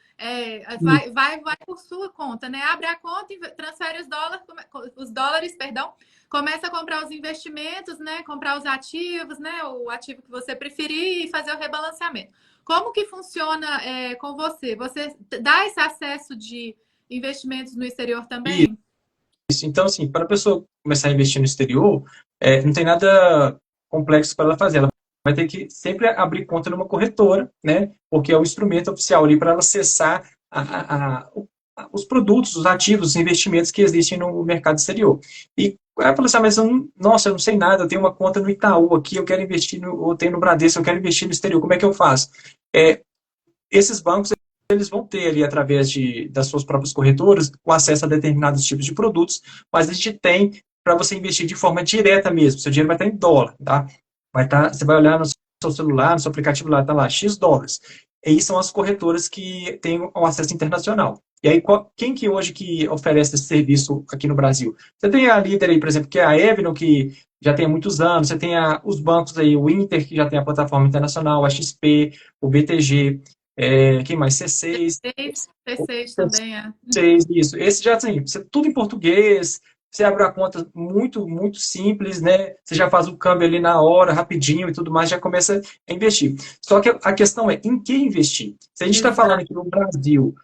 vai por sua conta, né? Abre a conta e transfere os dólares, começa a comprar os investimentos, né? Comprar os ativos, né? O ativo que você preferir e fazer o rebalanceamento. Como que funciona com você? Você dá esse acesso de investimentos no exterior também? Isso. Então, assim, para a pessoa começar a investir no exterior, não tem nada complexo para ela fazer. Ela vai ter que sempre abrir conta numa corretora, né? Porque é o instrumento oficial ali para ela acessar os produtos, os ativos, os investimentos que existem no mercado exterior. E ela fala assim, mas eu não sei nada, eu tenho uma conta no Itaú aqui, eu quero investir, ou tenho no Bradesco, eu quero investir no exterior, como é que eu faço? Esses bancos, eles vão ter ali, através das suas próprias corretoras, o acesso a determinados tipos de produtos, mas a gente tem para você investir de forma direta mesmo. Seu dinheiro vai estar em dólar, tá? Você vai olhar no seu celular, no seu aplicativo lá, está lá, X dólares. E aí são as corretoras que têm o acesso internacional. E aí, quem que hoje que oferece esse serviço aqui no Brasil? Você tem a líder aí, por exemplo, que é a Evelyn, que já tem há muitos anos. Você tem os bancos aí, o Inter, que já tem a plataforma internacional, a XP, o BTG, quem mais? C6. C6 também, C6, isso. Esse já tem, tudo em português. Você abre a conta muito, muito simples, né? Você já faz o câmbio ali na hora, rapidinho e tudo mais, já começa a investir. Só que a questão é, em que investir? Se a gente está falando que no Brasil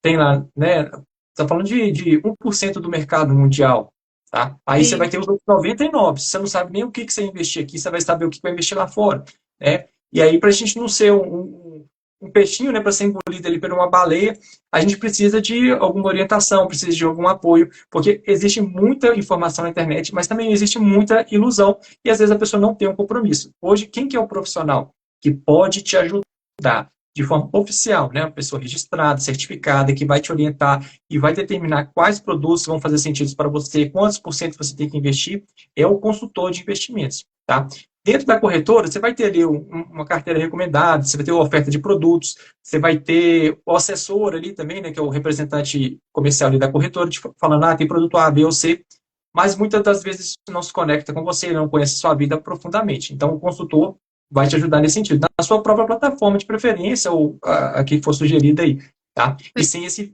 tem lá, né? Está falando de 1% do mercado mundial, tá? Aí Sim. Você vai ter os outros 99%. Se você não sabe nem o que você investir aqui, você vai saber o que vai investir lá fora, né? E aí, para a gente não ser um peixinho, né, para ser engolido ali por uma baleia, a gente precisa de alguma orientação, precisa de algum apoio, porque existe muita informação na internet, mas também existe muita ilusão, e às vezes a pessoa não tem um compromisso. Hoje, quem que é o profissional que pode te ajudar de forma oficial, né, uma pessoa registrada, certificada, que vai te orientar e vai determinar quais produtos vão fazer sentido para você, quantos por cento você tem que investir, é o consultor de investimentos, tá? Dentro da corretora, você vai ter ali uma carteira recomendada, você vai ter uma oferta de produtos, você vai ter o assessor ali também, né, que é o representante comercial ali da corretora, falando, tem produto A, B ou C, mas muitas das vezes isso não se conecta com você, não conhece a sua vida profundamente. Então, o consultor vai te ajudar nesse sentido, na sua própria plataforma de preferência, ou a que for sugerida aí, tá? E sem esse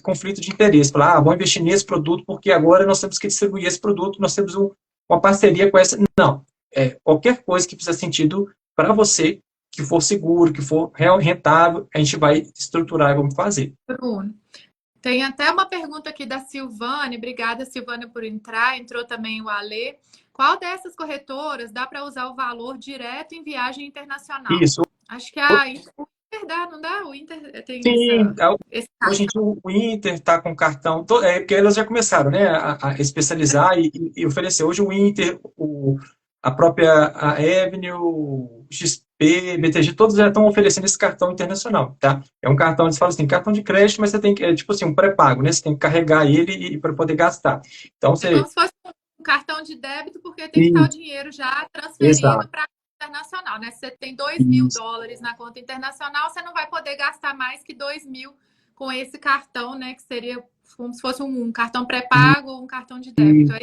conflito de interesse, falar, vou investir nesse produto, porque agora nós temos que distribuir esse produto, nós temos uma parceria com essa. Não. Qualquer coisa que fizer sentido para você, que for seguro, que for real rentável, a gente vai estruturar e vamos fazer. Bruno, tem até uma pergunta aqui da Silvane. Obrigada, Silvane, por entrar. Entrou também o Alê. Qual dessas corretoras dá para usar o valor direto em viagem internacional? Isso. Acho que a Inter dá, não dá? O Inter tem Sim, esse hoje em dia o Inter está com cartão, porque elas já começaram, né, a especializar e oferecer. Hoje o Inter, a própria a Avenue, o XP, BTG, todos já estão oferecendo esse cartão internacional, tá? É um cartão, eles falam assim, cartão de crédito, mas você tem que, tipo assim, um pré-pago, né? Você tem que carregar ele para poder gastar. Então, É como você... se fosse um cartão de débito, porque tem que estar o dinheiro já transferido Exato. para a conta internacional, né? Se você tem Isso. $2.000 na conta internacional, você não vai poder gastar mais que 2.000 com esse cartão, né? Que seria como se fosse um cartão pré-pago ou um cartão de débito. Aí...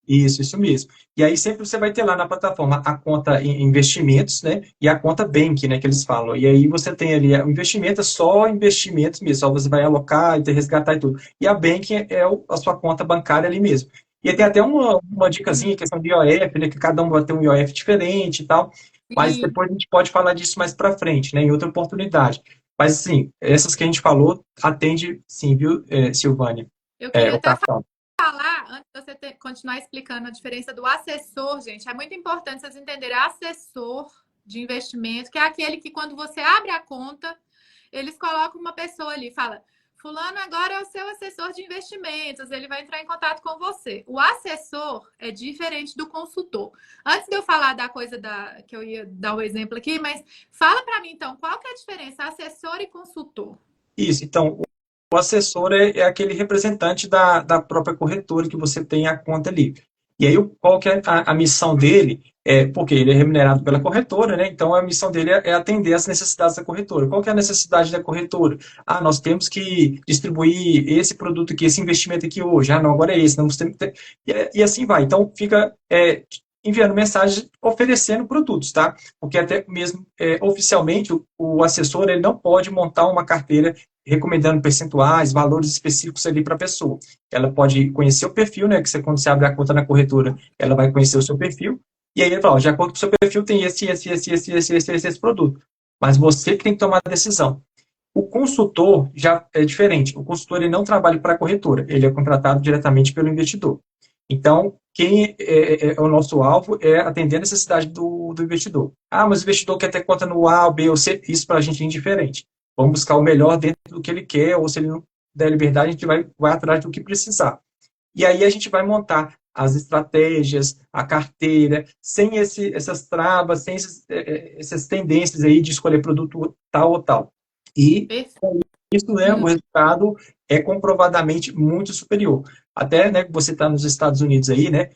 Isso mesmo. E aí sempre você vai ter lá na plataforma a conta em investimentos, né? E a conta Bank, né? Que eles falam. E aí você tem ali o investimento, é só investimentos mesmo, só você vai alocar e resgatar e tudo. E a Bank é a sua conta bancária ali mesmo. E aí tem até uma dicasinha, questão de IOF, né? Que cada um vai ter um IOF diferente e tal. Mas Sim. depois a gente pode falar disso mais para frente, né? Em outra oportunidade. Mas, sim, essas que a gente falou, atende, sim, viu, Silvânia? Eu queria O até cartão. falar, antes de você continuar explicando a diferença do assessor, gente, é muito importante vocês entenderem assessor de investimento, que é aquele que quando você abre a conta, eles colocam uma pessoa ali, fala, fulano agora é o seu assessor de investimentos, ele vai entrar em contato com você. O assessor é diferente do consultor. Antes de eu falar da coisa que eu ia dar o exemplo aqui, mas fala para mim então, qual que é a diferença assessor e consultor? Isso, então, o assessor é aquele representante da própria corretora que você tem a conta ali. E aí, qual que é a missão dele? Porque ele é remunerado pela corretora, né? Então, a missão dele é atender às necessidades da corretora. Qual que é a necessidade da corretora? Ah, nós temos que distribuir esse produto aqui, esse investimento aqui hoje. Ah, não, agora é esse. Não, e assim vai. Então, fica enviando mensagem oferecendo produtos, tá? Porque até mesmo oficialmente o assessor ele não pode montar uma carteira recomendando percentuais, valores específicos ali para a pessoa. Ela pode conhecer o perfil, né? Que quando você abre a conta na corretora, ela vai conhecer o seu perfil. E aí ele fala, de acordo com o seu perfil, tem esse produto. Mas você que tem que tomar a decisão. O consultor já é diferente. O consultor ele não trabalha para a corretora, ele é contratado diretamente pelo investidor. Então, quem é o nosso alvo é atender a necessidade do investidor. Ah, mas o investidor quer ter conta no A, B ou C, isso para a gente é indiferente. Vamos buscar o melhor dentro do que ele quer, ou se ele não der liberdade, a gente vai atrás do que precisar. E aí a gente vai montar as estratégias, a carteira, sem essas travas, sem essas tendências aí de escolher produto tal ou tal. E isso, né, o resultado é comprovadamente muito superior. Até, né, você está nos Estados Unidos aí, né,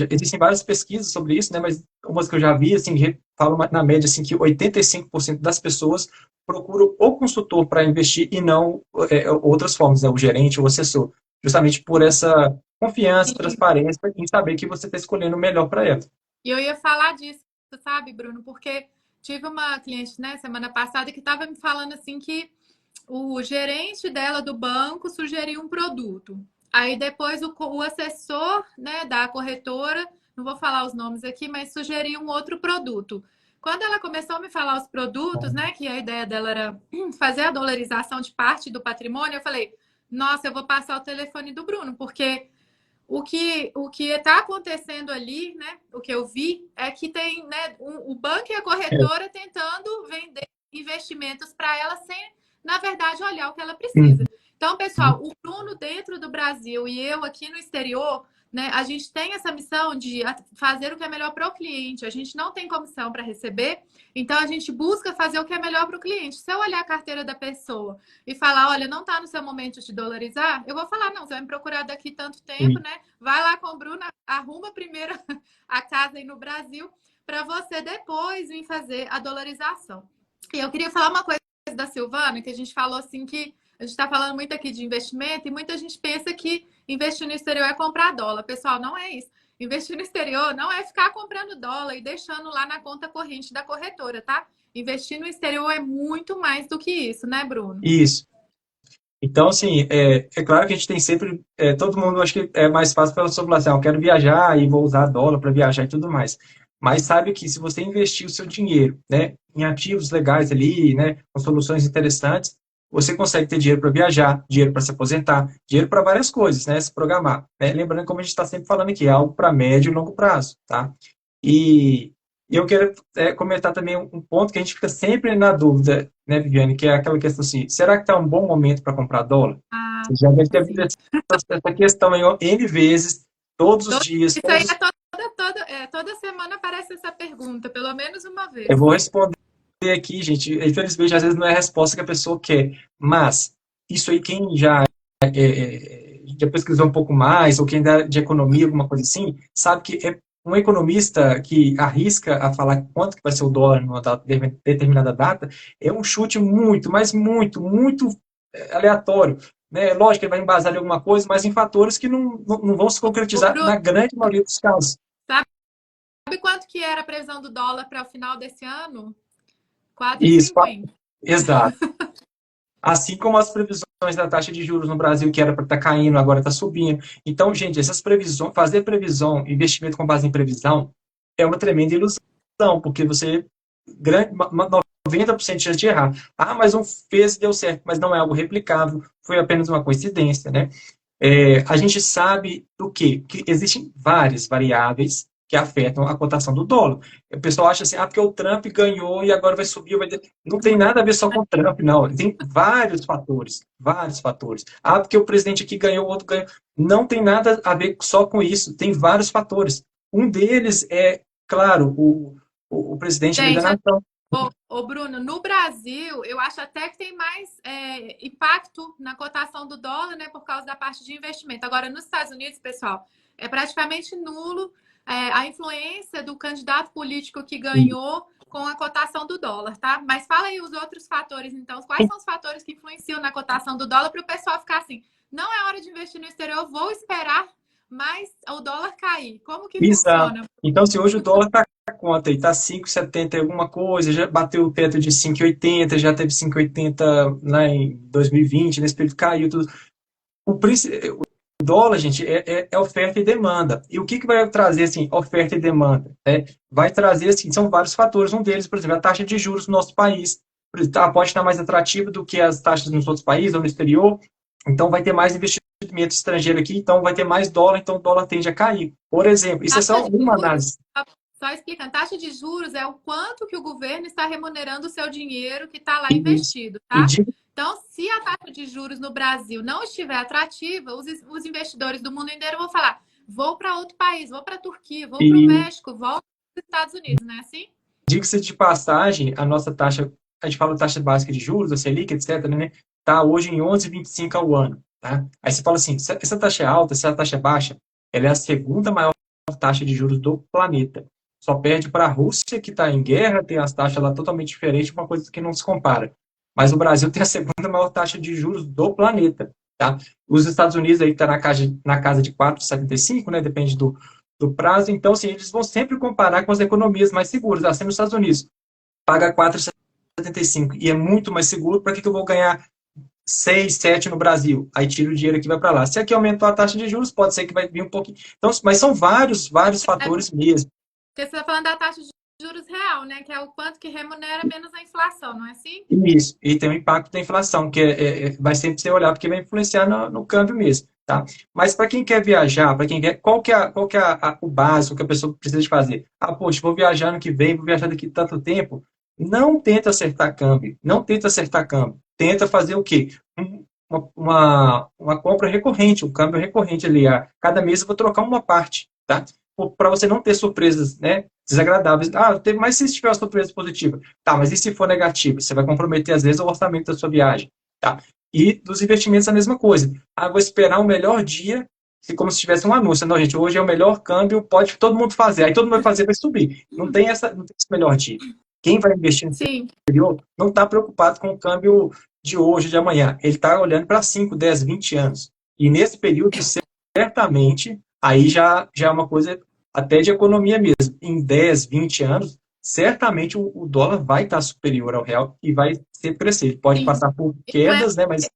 existem várias pesquisas sobre isso, né, mas umas que eu já vi, assim, falam na média, assim, que 85% das pessoas procuram o consultor para investir e não outras formas, né, o gerente ou o assessor, justamente por essa confiança, transparência em saber que você está escolhendo o melhor para ela. E eu ia falar disso, sabe, Bruno, porque tive uma cliente, né, semana passada que estava me falando assim que o gerente dela do banco sugeriu um produto. Aí depois o assessor, né, da corretora, não vou falar os nomes aqui, mas sugeriu um outro produto. Quando ela começou a me falar os produtos, né, que a ideia dela era fazer a dolarização de parte do patrimônio, eu falei, nossa, eu vou passar o telefone do Bruno, porque o que está acontecendo ali, né? O que eu vi é que tem, né, o banco e a corretora tentando vender investimentos para ela sem, na verdade, olhar o que ela precisa. Então, pessoal, o Bruno dentro do Brasil e eu aqui no exterior, né, a gente tem essa missão de fazer o que é melhor para o cliente. A gente não tem comissão para receber, então a gente busca fazer o que é melhor para o cliente. Se eu olhar a carteira da pessoa e falar, olha, não está no seu momento de dolarizar, eu vou falar, não, você vai me procurar daqui tanto tempo, né? Vai lá com o Bruno, arruma primeiro a casa aí no Brasil para você depois vir fazer a dolarização. E eu queria falar uma coisa da Silvana, que a gente falou assim que a gente está falando muito aqui de investimento e muita gente pensa que investir no exterior é comprar dólar. Pessoal, não é isso. Investir no exterior não é ficar comprando dólar e deixando lá na conta corrente da corretora, tá? Investir no exterior é muito mais do que isso, né, Bruno? Isso. Então, assim, é claro que a gente tem sempre, todo mundo acho que é mais fácil pela sua população, eu quero viajar e vou usar dólar para viajar e tudo mais. Mas sabe que se você investir o seu dinheiro, né, em ativos legais ali, né, com soluções interessantes, você consegue ter dinheiro para viajar, dinheiro para se aposentar, dinheiro para várias coisas, né, se programar. Né? Lembrando, como a gente está sempre falando aqui, é algo para médio e longo prazo, tá? E eu quero comentar também um ponto que a gente fica sempre na dúvida, né, Viviane, que é aquela questão assim, será que está um bom momento para comprar dólar? Ah, Você já deve ter visto sim. essa questão aí N vezes, todos os dias. Isso aí toda semana aparece essa pergunta, pelo menos uma Eu vez. vou responder aqui, gente. Infelizmente, às vezes não é a resposta que a pessoa quer, mas isso aí, quem já pesquisou um pouco mais, ou quem dá de economia, alguma coisa assim, sabe que é um economista que arrisca a falar quanto que vai ser o dólar numa determinada data, é um chute muito, mas muito, muito aleatório. Né? Lógico que ele vai embasar em alguma coisa, mas em fatores que não vão se Ô, concretizar Bruno, na grande maioria dos casos. sabe quanto que era a previsão do dólar para o final desse ano? Isso, 4,50. exato. Assim como as previsões da taxa de juros no Brasil, que era para estar caindo, agora está subindo. Então, gente, essas previsões, fazer previsão, investimento com base em previsão, é uma tremenda ilusão, porque você, 90% de chance de errar. Ah, mas um fez e deu certo, mas não é algo replicável, foi apenas uma coincidência, né? A gente sabe do quê? Que existem várias variáveis que afetam a cotação do dólar. O pessoal acha assim, porque o Trump ganhou e agora vai subir. Não tem nada a ver só com o Trump, não. Tem vários fatores, vários fatores. Porque o presidente aqui ganhou, o outro ganhou. Não tem nada a ver só com isso. Tem vários fatores. Um deles é, claro, o presidente ali da Gente, nação. ô, Bruno, no Brasil, eu acho até que tem mais impacto na cotação do dólar, né, por causa da parte de investimento. Agora, nos Estados Unidos, pessoal, é praticamente nulo a influência do candidato político que ganhou com a cotação do dólar, tá? Mas fala aí os outros fatores, então. Quais são os fatores que influenciam na cotação do dólar para o pessoal ficar assim, não é hora de investir no exterior, vou esperar mais o dólar cair. Como que Exato. funciona? Então, se hoje o dólar está conta e está 5,70 e alguma coisa, já bateu o teto de 5,80, já teve 5,80 lá em 2020, nesse período caiu tudo. O dólar, gente, é oferta e demanda. E o que vai trazer, assim, oferta e demanda? Vai trazer, assim, são vários fatores. Um deles, por exemplo, a taxa de juros no nosso país. Pode estar mais atrativa do que as taxas nos outros países ou no exterior. Então, vai ter mais investimento estrangeiro aqui, então vai ter mais dólar, então o dólar tende a cair. Por exemplo, isso é Taxa só de uma juros, análise. só explicando, taxa de juros é o quanto que o governo está remunerando o seu dinheiro que está lá Isso. investido, E tá? Então, se a taxa de juros no Brasil não estiver atrativa, os investidores do mundo inteiro vão falar: vou para outro país, vou para a Turquia, vou para o México, vou para os Estados Unidos, não é assim? diga-se de passagem, a nossa taxa, a gente fala taxa básica de juros, a Selic, etc., né? Está hoje em 11,25 ao ano. Tá? Aí você fala assim, essa taxa é alta, essa taxa é baixa, ela é a segunda maior taxa de juros do planeta. Só perde para a Rússia, que está em guerra, tem as taxas lá totalmente diferentes, uma coisa que não se compara. Mas o Brasil tem a segunda maior taxa de juros do planeta. Tá? Os Estados Unidos aí está na casa de 4,75, né? Depende do prazo. Então, assim, eles vão sempre comparar com as economias mais seguras. Assim, nos Estados Unidos, paga 4,75 e é muito mais seguro, para que eu vou ganhar 6, 7 no Brasil? Aí tira o dinheiro aqui e vai para lá. Se aqui aumentou a taxa de juros, pode ser que vai vir um pouquinho. Então, mas são vários fatores mesmo. Porque você está falando da taxa de juros real, né? Que é o quanto que remunera menos a inflação, não é assim? Isso, e tem o impacto da inflação, que vai sempre ser olhado, porque vai influenciar no câmbio mesmo. Tá? Mas para quem quer viajar, para quem quer, qual que é o básico que a pessoa precisa de fazer? Poxa, vou viajar no que vem, vou viajar daqui a tanto tempo. Não tenta acertar câmbio, não tenta acertar câmbio. Tenta fazer o quê? Uma compra recorrente, um câmbio recorrente ali. Cada mês eu vou trocar uma parte, tá? Para você não ter surpresas, né, desagradáveis. Mas se tiver uma surpresa positiva? Tá, mas e se for negativa? Você vai comprometer, às vezes, o orçamento da sua viagem, tá? E dos investimentos a mesma coisa. Vou esperar o melhor dia, como se tivesse um anúncio. Não, gente, hoje é o melhor câmbio, pode todo mundo fazer. Aí todo mundo vai fazer, vai subir. Não tem esse melhor dia. Quem vai investir no exterior não está preocupado com o câmbio de hoje, de amanhã. Ele está olhando para 5, 10, 20 anos. E nesse período, certamente, aí já é uma coisa até de economia mesmo. Em 10, 20 anos, certamente o dólar vai estar superior ao real e vai sempre crescer. Ele pode passar por quedas, né? Mas...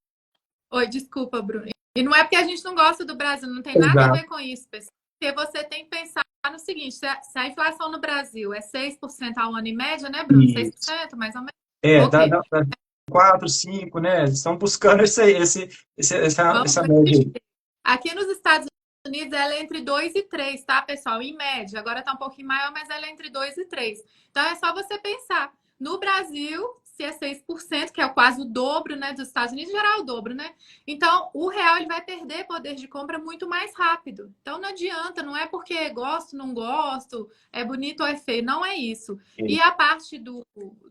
Oi, desculpa, Bruno. E não é porque a gente não gosta do Brasil, não tem nada a Exato. ver com isso, pessoal. Porque você tem que pensar no seguinte, se a inflação no Brasil é 6% ao ano em média, né, Bruno? 6%, mais ou menos. Dá 4, 5, né? Estão buscando essa média aí. Aqui nos Estados Unidos, ela é entre 2 e 3, tá, pessoal? Em média. Agora tá um pouquinho maior, mas ela é entre 2 e 3. Então, é só você pensar. No Brasil, se é 6%, que é quase o dobro, né, dos Estados Unidos, geral o dobro, né? Então, o real ele vai perder poder de compra muito mais rápido. Então, não adianta, não é porque gosto, não gosto, é bonito ou é feio, não é isso. E a parte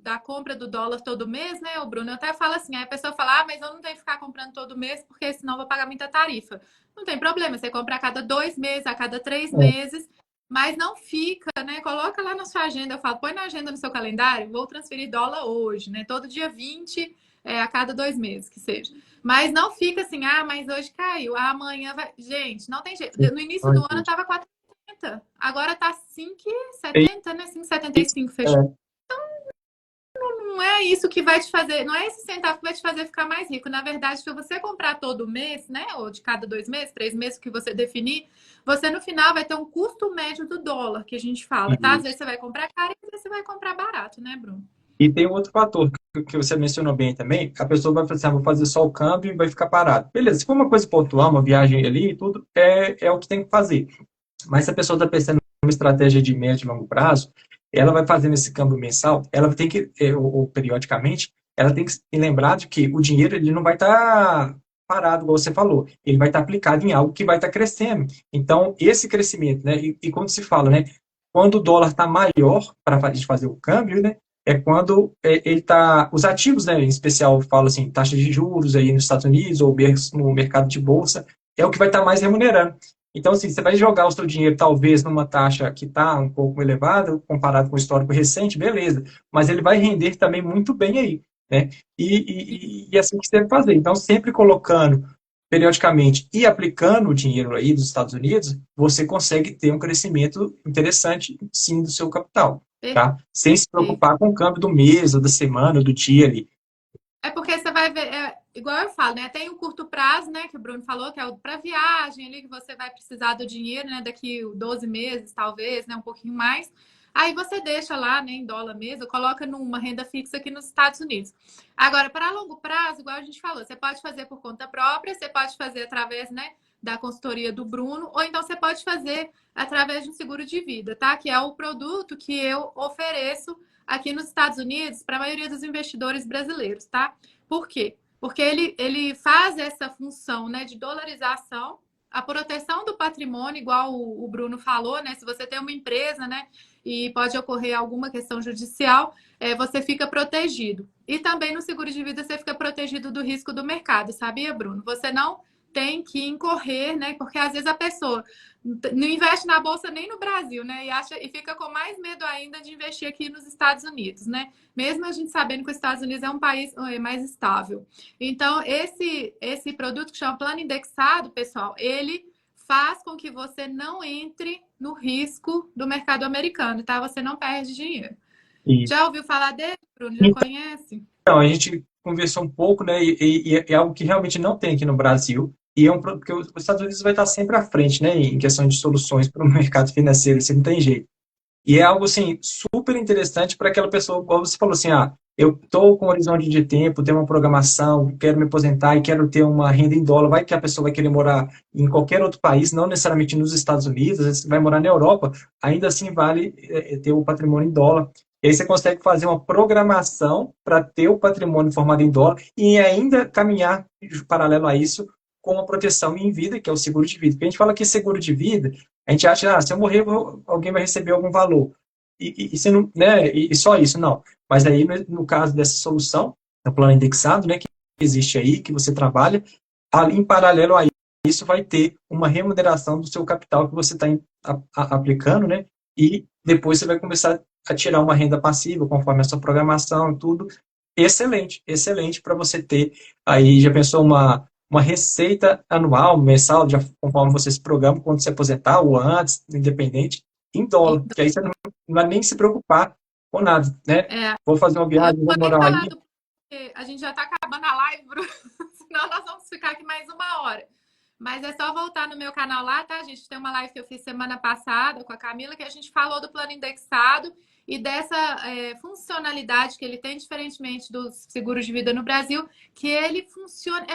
da compra do dólar todo mês, né, o Bruno, eu até falo assim, aí a pessoa fala, mas eu não tenho que ficar comprando todo mês, porque senão eu vou pagar muita tarifa. Não tem problema, você compra a cada 2 meses, a cada 3 meses, mas não fica, né? Coloca lá na sua agenda, eu falo, põe na agenda no seu calendário, vou transferir dólar hoje, né? Todo dia 20, a cada 2 meses, que seja. Mas não fica assim, mas hoje caiu, amanhã vai. Gente, não tem jeito. No início do ano tava 4,70, agora tá 5,70, né? 5,75 fechou. Não é isso que vai te fazer, não é esse centavo que vai te fazer ficar mais rico. Na verdade, se você comprar todo mês, né? Ou de cada 2 meses, 3 meses que você definir, você no final vai ter um custo médio do dólar, que a gente fala, tá? Às vezes você vai comprar caro e às vezes você vai comprar barato, né, Bruno? E tem outro fator que você mencionou bem também, a pessoa vai falar assim, vou fazer só o câmbio e vai ficar parado. Beleza, se for uma coisa pontual, uma viagem ali e tudo, é o que tem que fazer. Mas se a pessoa está pensando em uma estratégia de médio e longo prazo, ela vai fazendo esse câmbio mensal, ela tem que, ou periodicamente, ela tem que lembrar de que o dinheiro ele não vai estar parado, igual você falou, ele vai estar aplicado em algo que vai estar crescendo. Então, esse crescimento, né, e quando se fala, né, quando o dólar está maior para a gente fazer o câmbio, né, é quando ele está, os ativos, né, em especial, falo assim, taxa de juros aí nos Estados Unidos ou no mercado de bolsa, é o que vai estar mais remunerando. Então, assim, você vai jogar o seu dinheiro talvez numa taxa que está um pouco elevada, comparado com o histórico recente, beleza, mas ele vai render também muito bem aí, né? E é assim que você deve fazer. Então, sempre colocando periodicamente e aplicando o dinheiro aí dos Estados Unidos, você consegue ter um crescimento interessante, sim, do seu capital, tá? Sem se preocupar com o câmbio do mês, ou da semana, ou do dia ali. É porque você vai ver, igual eu falo, né? Tem o curto prazo, né? Que o Bruno falou, que é o para viagem ali, que você vai precisar do dinheiro, né? Daqui 12 meses, talvez, né? Um pouquinho mais. Aí você deixa lá, né, em dólar mesmo, coloca numa renda fixa aqui nos Estados Unidos. Agora, para longo prazo, igual a gente falou, você pode fazer por conta própria, você pode fazer através, né, da consultoria do Bruno, ou então você pode fazer através de um seguro de vida, tá? Que é o produto que eu ofereço aqui nos Estados Unidos para a maioria dos investidores brasileiros, tá? Por quê? Porque ele faz essa função, né, de dolarização, a proteção do patrimônio, igual o Bruno falou, né? Se você tem uma empresa, né, e pode ocorrer alguma questão judicial, você fica protegido. E também no seguro de vida você fica protegido do risco do mercado, sabia, Bruno? Você não tem que incorrer, né? Porque às vezes a pessoa não investe na bolsa nem no Brasil, né? E fica com mais medo ainda de investir aqui nos Estados Unidos, né? Mesmo a gente sabendo que os Estados Unidos é um país mais estável. Então, esse produto que chama plano indexado, pessoal, ele faz com que você não entre no risco do mercado americano, tá? Você não perde dinheiro. Isso. Já ouviu falar dele, Bruno? Já conhece? Então, a gente conversou um pouco, né? E é algo que realmente não tem aqui no Brasil. E porque os Estados Unidos vai estar sempre à frente, né? Em questão de soluções para o mercado financeiro, isso não tem jeito. E é algo, assim, super interessante para aquela pessoa, como você falou assim, eu estou com um horizonte de tempo, tenho uma programação, quero me aposentar e quero ter uma renda em dólar. Vai que a pessoa vai querer morar em qualquer outro país, não necessariamente nos Estados Unidos, às vezes vai morar na Europa, ainda assim vale ter o patrimônio em dólar. E aí você consegue fazer uma programação para ter o patrimônio formado em dólar e ainda caminhar paralelo a isso com uma proteção em vida, que é o seguro de vida. Porque a gente fala que seguro de vida, a gente acha, se eu morrer, alguém vai receber algum valor. E você não, né, e só isso, não. Mas aí, no caso dessa solução, no plano indexado, né, que existe aí, que você trabalha, ali, em paralelo a isso, vai ter uma remuneração do seu capital que você está aplicando, né, e depois você vai começar a tirar uma renda passiva, conforme a sua programação e tudo. Excelente, excelente para você ter aí, já pensou uma receita anual, mensal, já conforme você se programa quando se aposentar ou antes, independente, em dólar, que aí você não vai nem se preocupar com nada, né? Vou fazer uma viagem, vou morar aí. A gente já está acabando a live, Bruno, senão nós vamos ficar aqui mais 1 hora. Mas é só voltar no meu canal lá, tá, gente? Tem uma live que eu fiz semana passada com a Camila, que a gente falou do plano indexado e dessa funcionalidade que ele tem, diferentemente dos seguros de vida no Brasil, que ele funciona.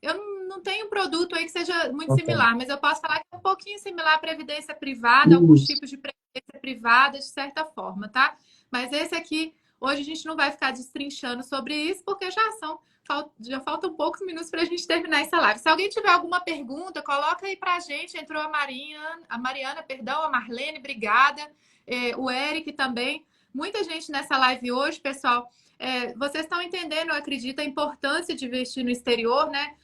Eu não tenho um produto aí que seja muito similar, mas eu posso falar que é um pouquinho similar à previdência privada, alguns tipos de previdência privada, de certa forma, tá? Mas esse aqui, hoje a gente não vai ficar destrinchando sobre isso, porque já faltam poucos minutos para a gente terminar essa live. Se alguém tiver alguma pergunta, coloca aí para a gente. Entrou a Mariana, perdão, a Marlene, obrigada. O Eric também. Muita gente nessa live hoje, pessoal. Vocês estão entendendo, eu acredito, a importância de investir no exterior, né?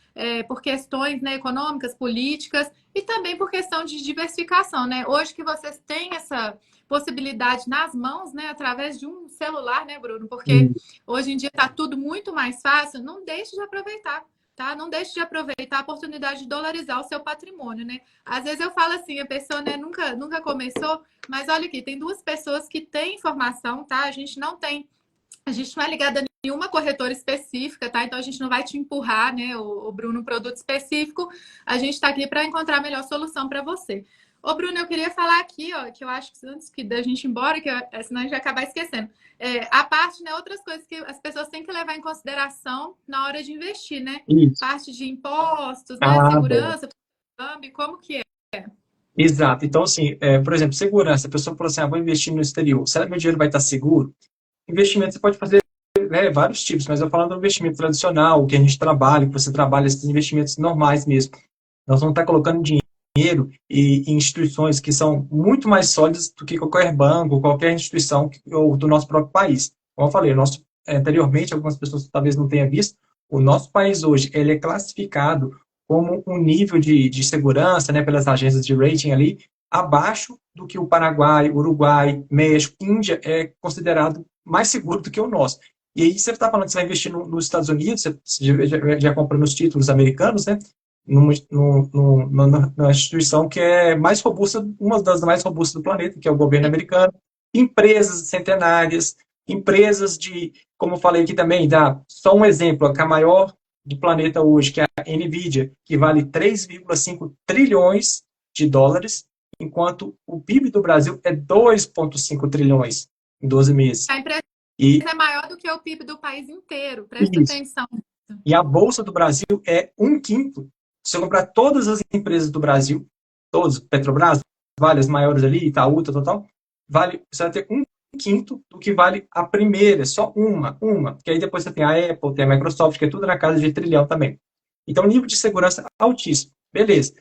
Por questões, né, econômicas, políticas e também por questão de diversificação, né? Hoje que vocês têm essa possibilidade nas mãos, né, através de um celular, né, Bruno? Porque hoje em dia está tudo muito mais fácil. Não deixe de aproveitar, tá? Não deixe de aproveitar a oportunidade de dolarizar o seu patrimônio, né? Às vezes eu falo assim, a pessoa, né, nunca começou, mas olha aqui, tem duas pessoas que têm informação, tá? A gente não é ligada a nenhuma corretora específica, tá? Então a gente não vai te empurrar, né, o Bruno, um produto específico. A gente está aqui para encontrar a melhor solução para você. Ô, Bruno, eu queria falar aqui, ó, que eu acho que antes da gente ir embora, senão a gente vai acabar esquecendo. A parte, né, outras coisas que as pessoas têm que levar em consideração na hora de investir, né? Isso. Parte de impostos, né, segurança, como que é? Exato. Então, assim, por exemplo, segurança. A pessoa falou assim, vou investir no exterior. Será que meu dinheiro vai estar seguro? Investimento você pode fazer, né, vários tipos, mas eu falando do investimento tradicional, que a gente trabalha, que você trabalha esses investimentos normais mesmo. Nós vamos estar colocando dinheiro em instituições que são muito mais sólidas do que qualquer banco, qualquer instituição ou do nosso próprio país. Como eu falei, anteriormente, algumas pessoas talvez não tenham visto, o nosso país hoje ele é classificado como um nível de segurança, né, pelas agências de rating ali, abaixo do que o Paraguai, Uruguai, México, Índia é considerado mais seguro do que o nosso. E aí você está falando que você vai investir nos Estados Unidos, você já compra nos títulos americanos, né? Numa instituição que é mais robusta, uma das mais robustas do planeta, que é o governo americano, empresas centenárias, empresas como eu falei aqui também, só um exemplo, que a maior do planeta hoje, que é a NVIDIA, que vale 3,5 trilhões de dólares, enquanto o PIB do Brasil é 2,5 trilhões em 12 meses. A empresa é maior do que o PIB do país inteiro, presta atenção. E a Bolsa do Brasil é 1/5. Se eu comprar todas as empresas do Brasil, todas, Petrobras, várias maiores ali, Itaú, total, você vai ter 1/5 do que vale a primeira, só uma. Que aí depois você tem a Apple, tem a Microsoft, que é tudo na casa de trilhão também. Então, nível de segurança altíssimo. Beleza.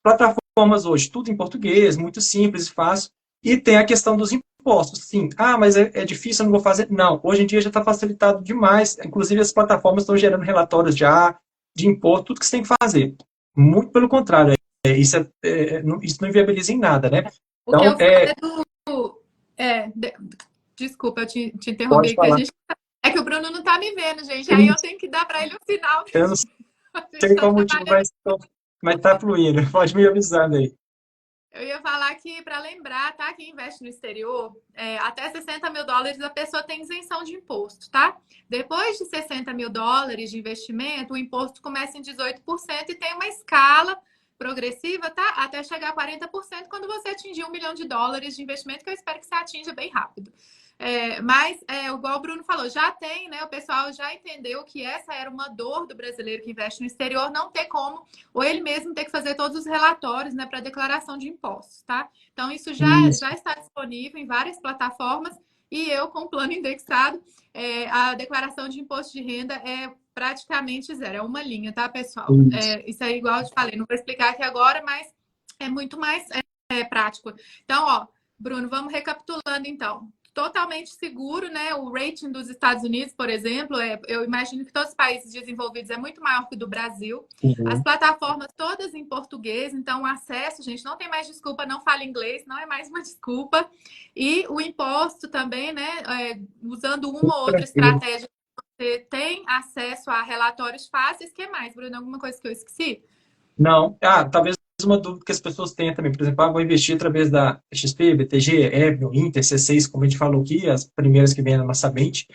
Plataformas hoje, tudo em português, muito simples e fácil. E tem a questão dos impostos. Sim, mas é difícil, eu não vou fazer. Não, hoje em dia já está facilitado demais. Inclusive, as plataformas estão gerando relatórios de imposto, tudo que você tem que fazer. Muito pelo contrário. Isso não inviabiliza em nada, né? Então, desculpa, eu te interrompi. É que o Bruno não está me vendo, gente. Aí eu tenho que dar para ele o final. Eu não sei qual motivo, mas está fluindo. Pode me avisando aí. Eu ia falar que, para lembrar, tá? Quem investe no exterior, até 60 mil dólares a pessoa tem isenção de imposto, tá? Depois de 60 mil dólares de investimento, o imposto começa em 18% e tem uma escala progressiva, tá? Até chegar a 40% quando você atingir $1 milhão de investimento, que eu espero que você atinja bem rápido. Mas, igual o Bruno falou, já tem, né? O pessoal já entendeu que essa era uma dor do brasileiro que investe no exterior, não ter como, ou ele mesmo ter que fazer todos os relatórios, né, para declaração de impostos, tá? Então, isso já está disponível em várias plataformas e eu, com o plano indexado, a declaração de imposto de renda é praticamente zero, é uma linha, tá, pessoal? Isso aí, igual eu te falei, não vou explicar aqui agora, mas é muito mais prático. Então, ó, Bruno, vamos recapitulando, então. Totalmente seguro, né? O rating dos Estados Unidos, por exemplo, eu imagino que todos os países desenvolvidos é muito maior que o do Brasil. As plataformas todas em português, então o acesso, gente, não tem mais desculpa, não fala inglês, não é mais uma desculpa. E o imposto também, né? Usando uma ou outra estratégia, você tem acesso a relatórios fáceis. O que mais, Bruno? Alguma coisa que eu esqueci? Não. Talvez uma dúvida que as pessoas tenham também. Por exemplo, vou investir através da XP, BTG, Evelyn, Inter, C6, como a gente falou aqui, as primeiras que vêm na nossa mente.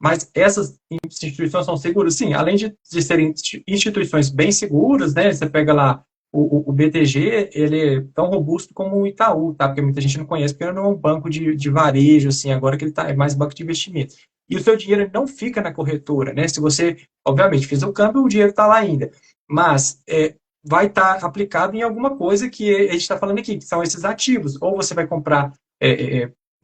Mas essas instituições são seguras? Sim, além de serem instituições bem seguras, né? Você pega lá o BTG, ele é tão robusto como o Itaú, tá? Porque muita gente não conhece, porque ele não é um banco de varejo, assim, agora que ele é mais banco de investimento. E o seu dinheiro não fica na corretora, né? Se você, obviamente, fez o câmbio, o dinheiro está lá ainda. Mas vai estar aplicado em alguma coisa que a gente está falando aqui, que são esses ativos. Ou você vai comprar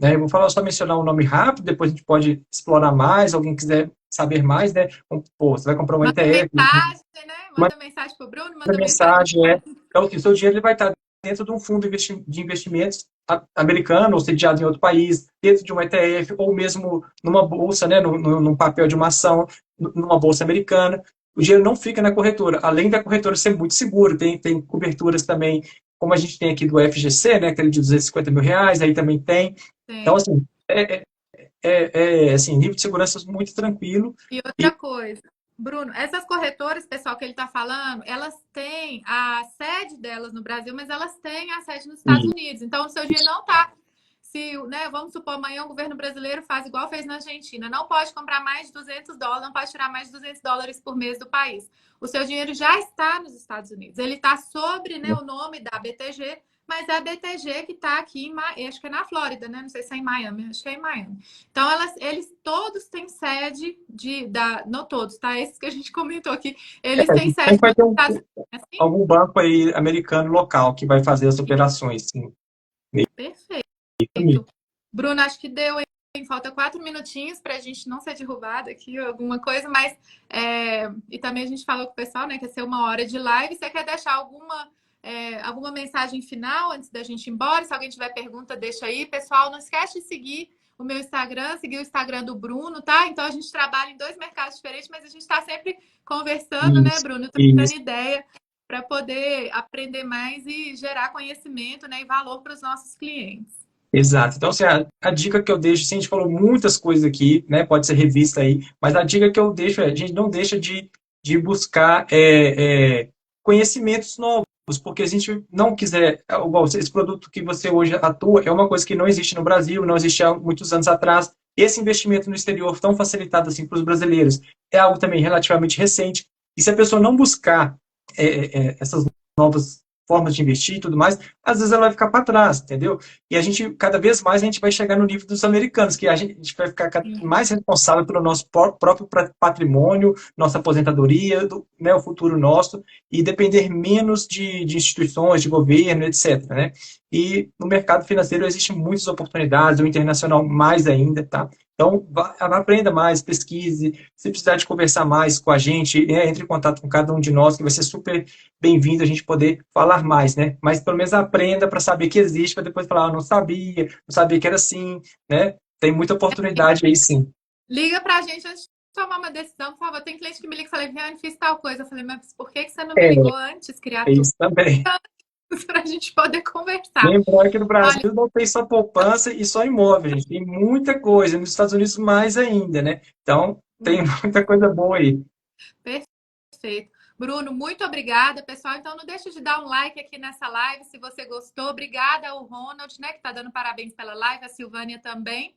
né, eu vou falar só mencionar o nome rápido, depois a gente pode explorar mais, alguém quiser saber mais, né? Pô, você vai comprar um Manda ETF, mensagem, né? manda Manda mensagem pro Bruno, manda mensagem. mensagem, então, assim, o seu dinheiro ele vai estar dentro de um fundo de investimentos americano, ou sediado em outro país, dentro de um ETF, ou mesmo numa bolsa, né, num papel de uma ação, numa bolsa americana. O dinheiro não fica na corretora, além da corretora ser muito seguro, tem coberturas também, como a gente tem aqui do FGC, né, aquele de R$ 250 mil, aí também tem. Então, Sim. assim, assim, nível de segurança muito tranquilo. E outra coisa, Bruno, essas corretoras, pessoal, que ele está falando, elas têm a sede delas no Brasil, mas elas têm a sede nos Estados E, Unidos. Então, o seu dinheiro não está. Se, né, vamos supor, amanhã o governo brasileiro faz igual fez na Argentina, não pode comprar mais de US$ 200, não pode tirar mais de US$ 200 por mês do país. O seu dinheiro já está nos Estados Unidos. Ele está sobre, né, o nome da BTG, mas é a BTG que está aqui, acho que é na Flórida, né? Não sei se é em Miami, acho que é em Miami. Então, eles todos têm sede não todos, tá? Esses que a gente comentou aqui, eles têm sempre sede vai nos ter Estados Unidos. Assim? algum banco aí americano local que vai fazer as operações, sim. Perfeito. Bruno, acho que deu, hein? Falta 4 minutinhos para a gente não ser derrubado aqui, alguma coisa, mas e também a gente falou com o pessoal, né, que ia ser 1 hora de live. Você quer deixar alguma mensagem final antes da gente ir embora? Se alguém tiver pergunta, deixa aí. Pessoal, não esquece de seguir o meu Instagram, seguir o Instagram do Bruno, tá? Então a gente trabalha em 2 mercados diferentes, mas a gente está sempre conversando, né, Isso, Bruno? isso. Trocando ideia para poder aprender mais e gerar conhecimento, né, e valor para os nossos clientes. Exato. Então, assim, a dica que eu deixo, assim, a gente falou muitas coisas aqui, né? Pode ser revista aí, mas a dica que eu deixo a gente não deixa de buscar conhecimentos novos, porque a gente não quiser, igual esse produto que você hoje atua, é uma coisa que não existe no Brasil, não existia há muitos anos atrás. Esse investimento no exterior tão facilitado assim para os brasileiros é algo também relativamente recente. E se a pessoa não buscar essas novas formas de investir e tudo mais, às vezes ela vai ficar para trás, entendeu? E a gente, cada vez mais, a gente vai chegar no nível dos americanos, que a gente vai ficar mais responsável pelo nosso próprio patrimônio, nossa aposentadoria, né, o futuro nosso, e depender menos de instituições, de governo, etc. Né? E no mercado financeiro existem muitas oportunidades, o internacional mais ainda, tá? Então, aprenda mais, pesquise. Se precisar de conversar mais com a gente, entre em contato com cada um de nós, que vai ser super bem-vindo a gente poder falar mais, né? Mas pelo menos aprenda para saber que existe, para depois falar, não sabia que era assim, né? Tem muita oportunidade aí, sim. Liga pra gente antes de tomar uma decisão, por favor. Tem cliente que me liga e fala, Viane, fiz tal coisa. Eu falei, mas por que você não me ligou antes, É criatura? isso também. Para a gente poder conversar. Lembrar que no Olha, Brasil não tem só poupança e só imóvel, gente. Tem muita coisa. Nos Estados Unidos, mais ainda, né? Então, tem muita coisa boa aí. Perfeito. Bruno, muito obrigada, pessoal. Então, não deixe de dar um like aqui nessa live se você gostou. Obrigada ao Ronald, né, que está dando parabéns pela live, a Silvânia também.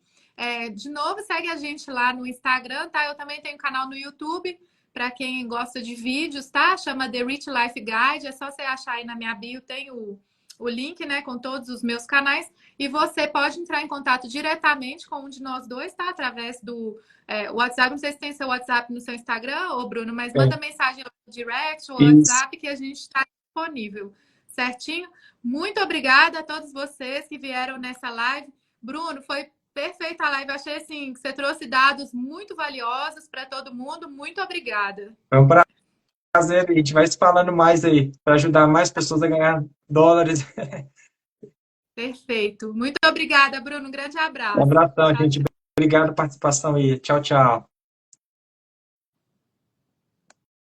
De novo, segue a gente lá no Instagram, tá? Eu também tenho um canal no YouTube, para quem gosta de vídeos, tá? Chama The Rich Life Guide. É só você achar aí na minha bio, tem o link, né, com todos os meus canais. E você pode entrar em contato diretamente com um de nós dois, tá? Através do WhatsApp. Não sei se tem seu WhatsApp no seu Instagram, ô Bruno, mas manda mensagem no direct ou Isso. WhatsApp que a gente está disponível. Certinho? Muito obrigada a todos vocês que vieram nessa live. Bruno, foi perfeita a live. Achei assim que você trouxe dados muito valiosos para todo mundo. Muito obrigada. É um prazer. A gente vai se falando mais aí, para ajudar mais pessoas a ganhar dólares. Perfeito. Muito obrigada, Bruno. Um grande abraço. Um abração, Tchau, gente. Obrigado pela participação aí. Tchau, tchau.